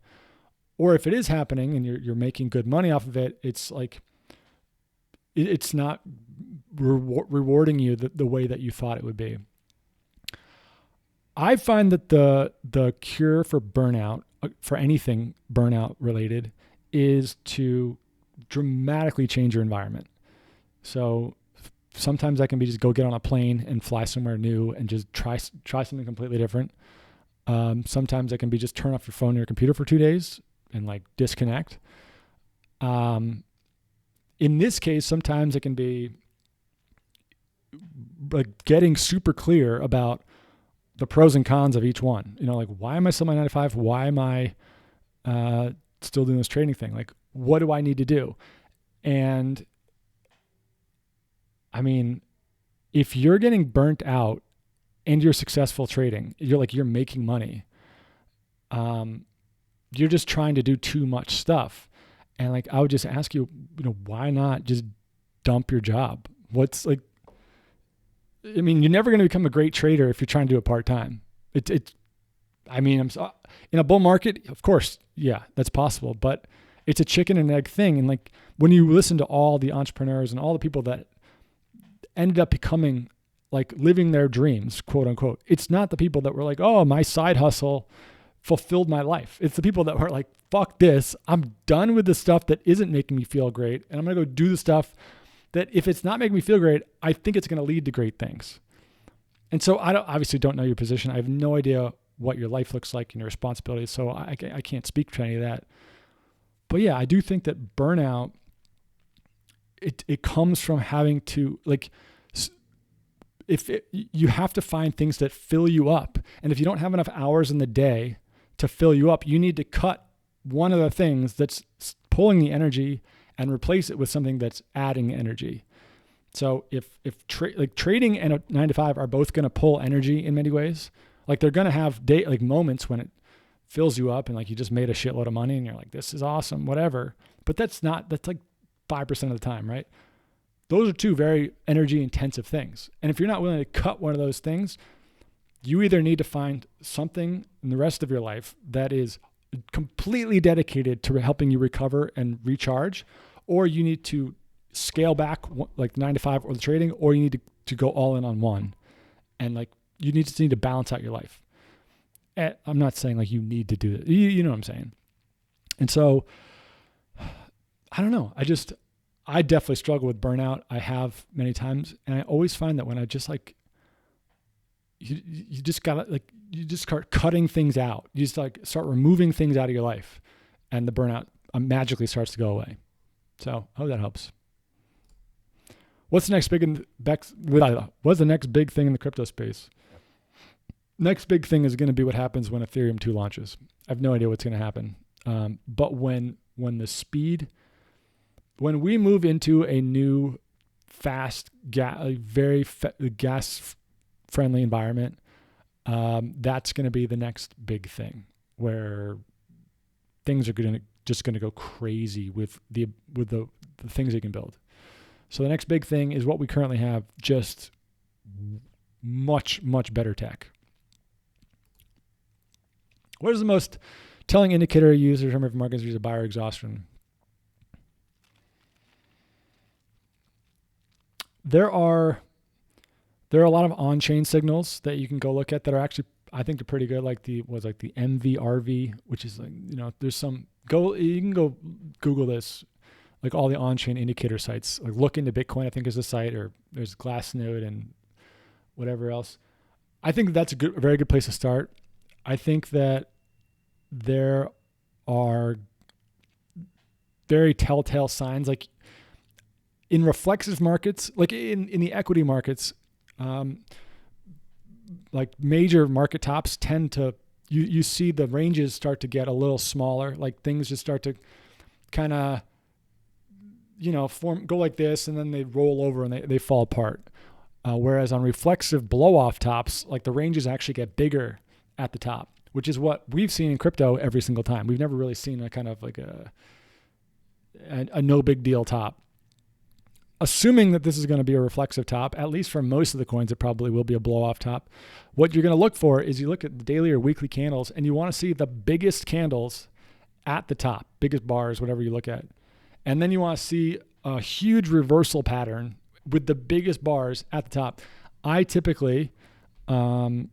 Or if it is happening and you're making good money off of it, it's like it's not rewarding you the way that you thought it would be. I find that the cure for burnout, for anything burnout related, is to dramatically change your environment. So sometimes that can be just go get on a plane and fly somewhere new and just try something completely different. Sometimes it can be just turn off your phone or your computer for 2 days and disconnect. In this case, sometimes it can be getting super clear about the pros and cons of each one. Why am I still my 9 to 5? Why am I still doing this trading thing? What do I need to do? And I mean, if you're getting burnt out and you're successful trading, you're making money. You're just trying to do too much stuff. And I would just ask you, why not just dump your job? You're never going to become a great trader if you're trying to do it part-time. In a bull market, of course, yeah, that's possible, but it's a chicken and egg thing. And when you listen to all the entrepreneurs and all the people that ended up becoming living their dreams, quote unquote, it's not the people that were oh, my side hustle fulfilled my life. It's the people that were fuck this. I'm done with the stuff that isn't making me feel great. And I'm going to go do the stuff that if it's not making me feel great, I think it's going to lead to great things. And so I obviously don't know your position. I have no idea what your life looks like and your responsibilities. So I can't speak to any of that. But yeah, I do think that burnout, it comes from having to you have to find things that fill you up. And if you don't have enough hours in the day to fill you up, you need to cut one of the things that's pulling the energy and replace it with something that's adding energy. So if trading and a 9 to 5 are both going to pull energy in many ways, Like they're going to have moments when it fills you up and like you just made a shitload of money and you're like, this is awesome, whatever. But that's like 5% of the time, right? Those are two very energy intensive things. And if you're not willing to cut one of those things, you either need to find something in the rest of your life that is completely dedicated to helping you recover and recharge, or you need to scale back like 9 to 5 or the trading, or you need to go all in on one. And like you need to balance out your life. And I'm not saying like you need to do it. You know what I'm saying? And so I don't know. I definitely struggle with burnout. I have many times. And I always find that when I just like, you just gotta like, you just start cutting things out. You just like start removing things out of your life and the burnout magically starts to go away. So I hope that helps. What's the next big thing in the crypto space? Next big thing is going to be what happens when Ethereum 2 launches. I have no idea what's going to happen. But when we move into a new fast, very gas-friendly environment, that's going to be the next big thing where things are going to go crazy with the things they can build. So the next big thing is what we currently have, just much, much better tech. What is the most telling indicator you use to determine if markets use a buyer exhaustion? There are a lot of on-chain signals that you can go look at that are actually, I think, they're pretty good. Like the MVRV, which is like, there's some you can go Google this, like all the on-chain indicator sites. Like look into Bitcoin, I think is a site, or there's Glassnode and whatever else. I think that's a very good place to start. I think that there are very telltale signs, like in reflexive markets, like in the equity markets, like major market tops tend to, you see the ranges start to get a little smaller, like things just start to kind of, go like this, and then they roll over and they fall apart. Whereas on reflexive blow-off tops, like the ranges actually get bigger at the top, which is what we've seen in crypto every single time. We've never really seen a kind of like a no big deal top. Assuming that this is going to be a reflexive top, at least for most of the coins, it probably will be a blow-off top. What you're going to look for is you look at the daily or weekly candles, and you want to see the biggest candles at the top, biggest bars, whatever you look at. And then you want to see a huge reversal pattern with the biggest bars at the top. I typically, I've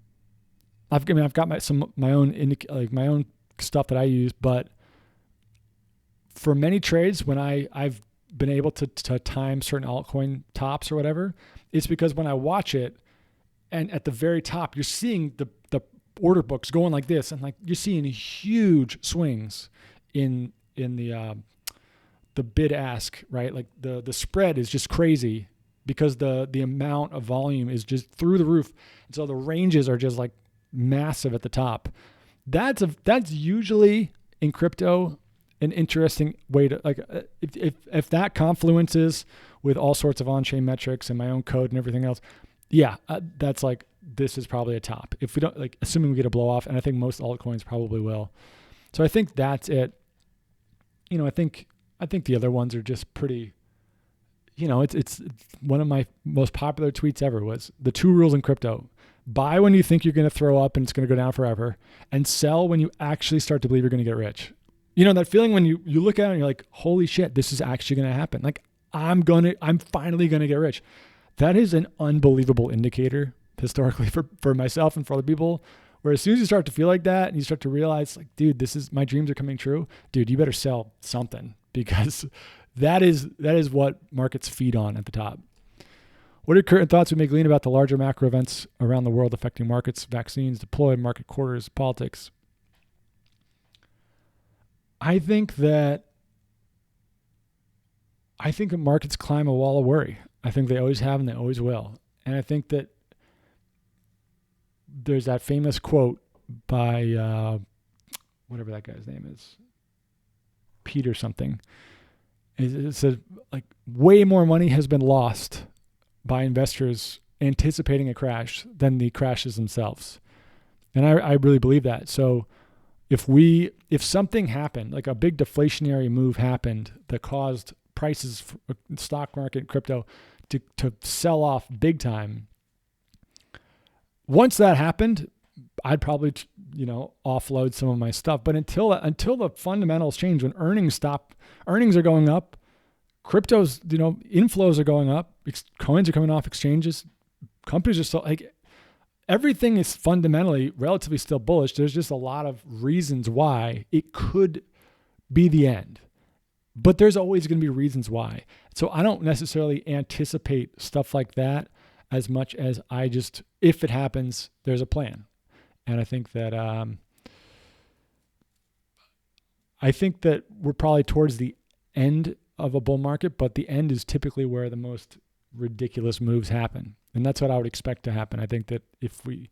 got my own stuff that I use, but for many trades, when I've been able to time certain altcoin tops or whatever, it's because when I watch it, and at the very top, you're seeing the order books going like this, and like you're seeing huge swings in the bid ask, right? Like the spread is just crazy because the amount of volume is just through the roof. And so the ranges are just like massive at the top. That's usually in crypto an interesting way to, like, if that confluences with all sorts of on-chain metrics and my own code and everything else, that's like, this is probably a top. If we don't, like, assuming we get a blow off, and I think most altcoins probably will. So I think that's it. I think the other ones are just pretty, it's one of my most popular tweets ever was the 2 rules in crypto. Buy when you think you're going to throw up and it's going to go down forever, and sell when you actually start to believe you're going to get rich. That feeling when you look at it and you're like, holy shit, this is actually going to happen. Like I'm finally going to get rich. That is an unbelievable indicator historically for myself and for other people, where as soon as you start to feel like that and you start to realize, like, dude, my dreams are coming true. Dude, you better sell something, because that is what markets feed on at the top. What are your current thoughts we may glean about the larger macro events around the world affecting markets, vaccines, deployed market quarters, politics? I think that markets climb a wall of worry. I think they always have and they always will. And I think that there's that famous quote by whatever that guy's name is, Peter something. It says, like, way more money has been lost by investors anticipating a crash than the crashes themselves. And I really believe that. So if something happened, like a big deflationary move happened that caused prices, stock market, crypto to sell off big time, once that happened, I'd probably, offload some of my stuff. But until the fundamentals change, when earnings are going up, cryptos, inflows are going up, coins are coming off exchanges, companies are still like, everything is fundamentally relatively still bullish. There's just a lot of reasons why it could be the end, but there's always going to be reasons why. So I don't necessarily anticipate stuff like that as much as if it happens, there's a plan. And I think that we're probably towards the end of a bull market, but the end is typically where the most ridiculous moves happen. And that's what I would expect to happen. I think that if we,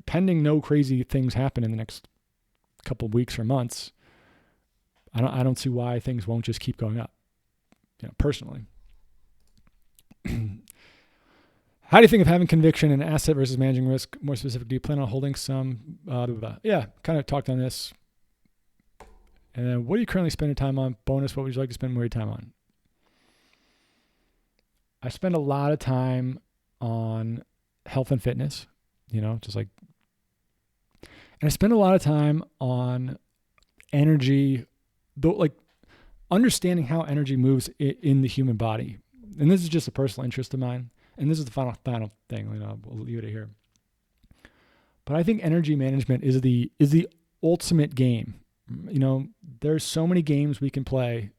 pending no crazy things happen in the next couple of weeks or months, I don't see why things won't just keep going up, personally. How do you think of having conviction in asset versus managing risk? More specific, do you plan on holding some? Yeah, kind of talked on this. And then what are you currently spending time on? Bonus, what would you like to spend more time on? I spend a lot of time on health and fitness, and I spend a lot of time on energy, like understanding how energy moves in the human body. And this is just a personal interest of mine. And this is the final thing. We'll leave it here. But I think energy management is the ultimate game. There's so many games we can play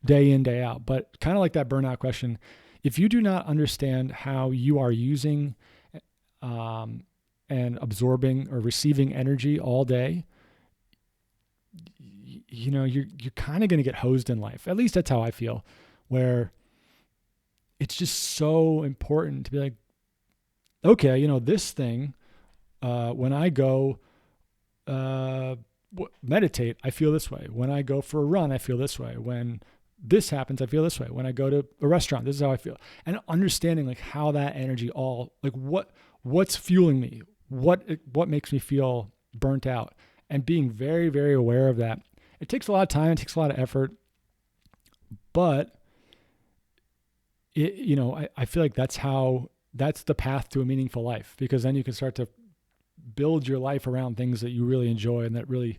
day in, day out. But kind of like that burnout question, if you do not understand how you are using and absorbing or receiving energy all day, you're kind of going to get hosed in life. At least that's how I feel, where it's just so important to be like, okay, this thing, when I go meditate, I feel this way. When I go for a run, I feel this way. When this happens, I feel this way. When I go to a restaurant, this is how I feel. And understanding like how that energy what's fueling me, what makes me feel burnt out, and being very, very aware of that. It takes a lot of time, it takes a lot of effort, but I feel like that's the path to a meaningful life, because then you can start to build your life around things that you really enjoy and that really,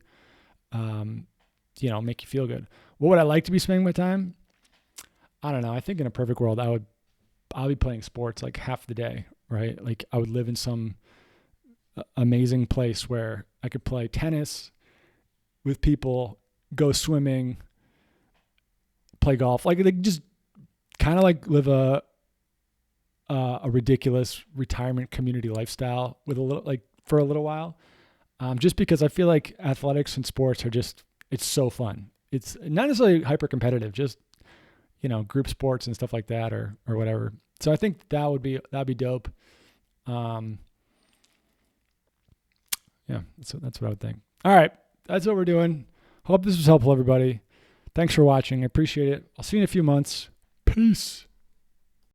make you feel good. What would I like to be spending my time? I don't know. I think in a perfect world, I'll be playing sports like half the day, right? Like I would live in some amazing place where I could play tennis with people, go swimming, play golf, like just kind of like live a ridiculous retirement community lifestyle with for a little while. Just because I feel like athletics and sports it's so fun. It's not necessarily hyper competitive, just, group sports and stuff like that or whatever. So I think that'd be dope. Yeah, so that's what I would think. All right. That's what we're doing. Hope this was helpful, everybody. Thanks for watching. I appreciate it. I'll see you in a few months. Peace.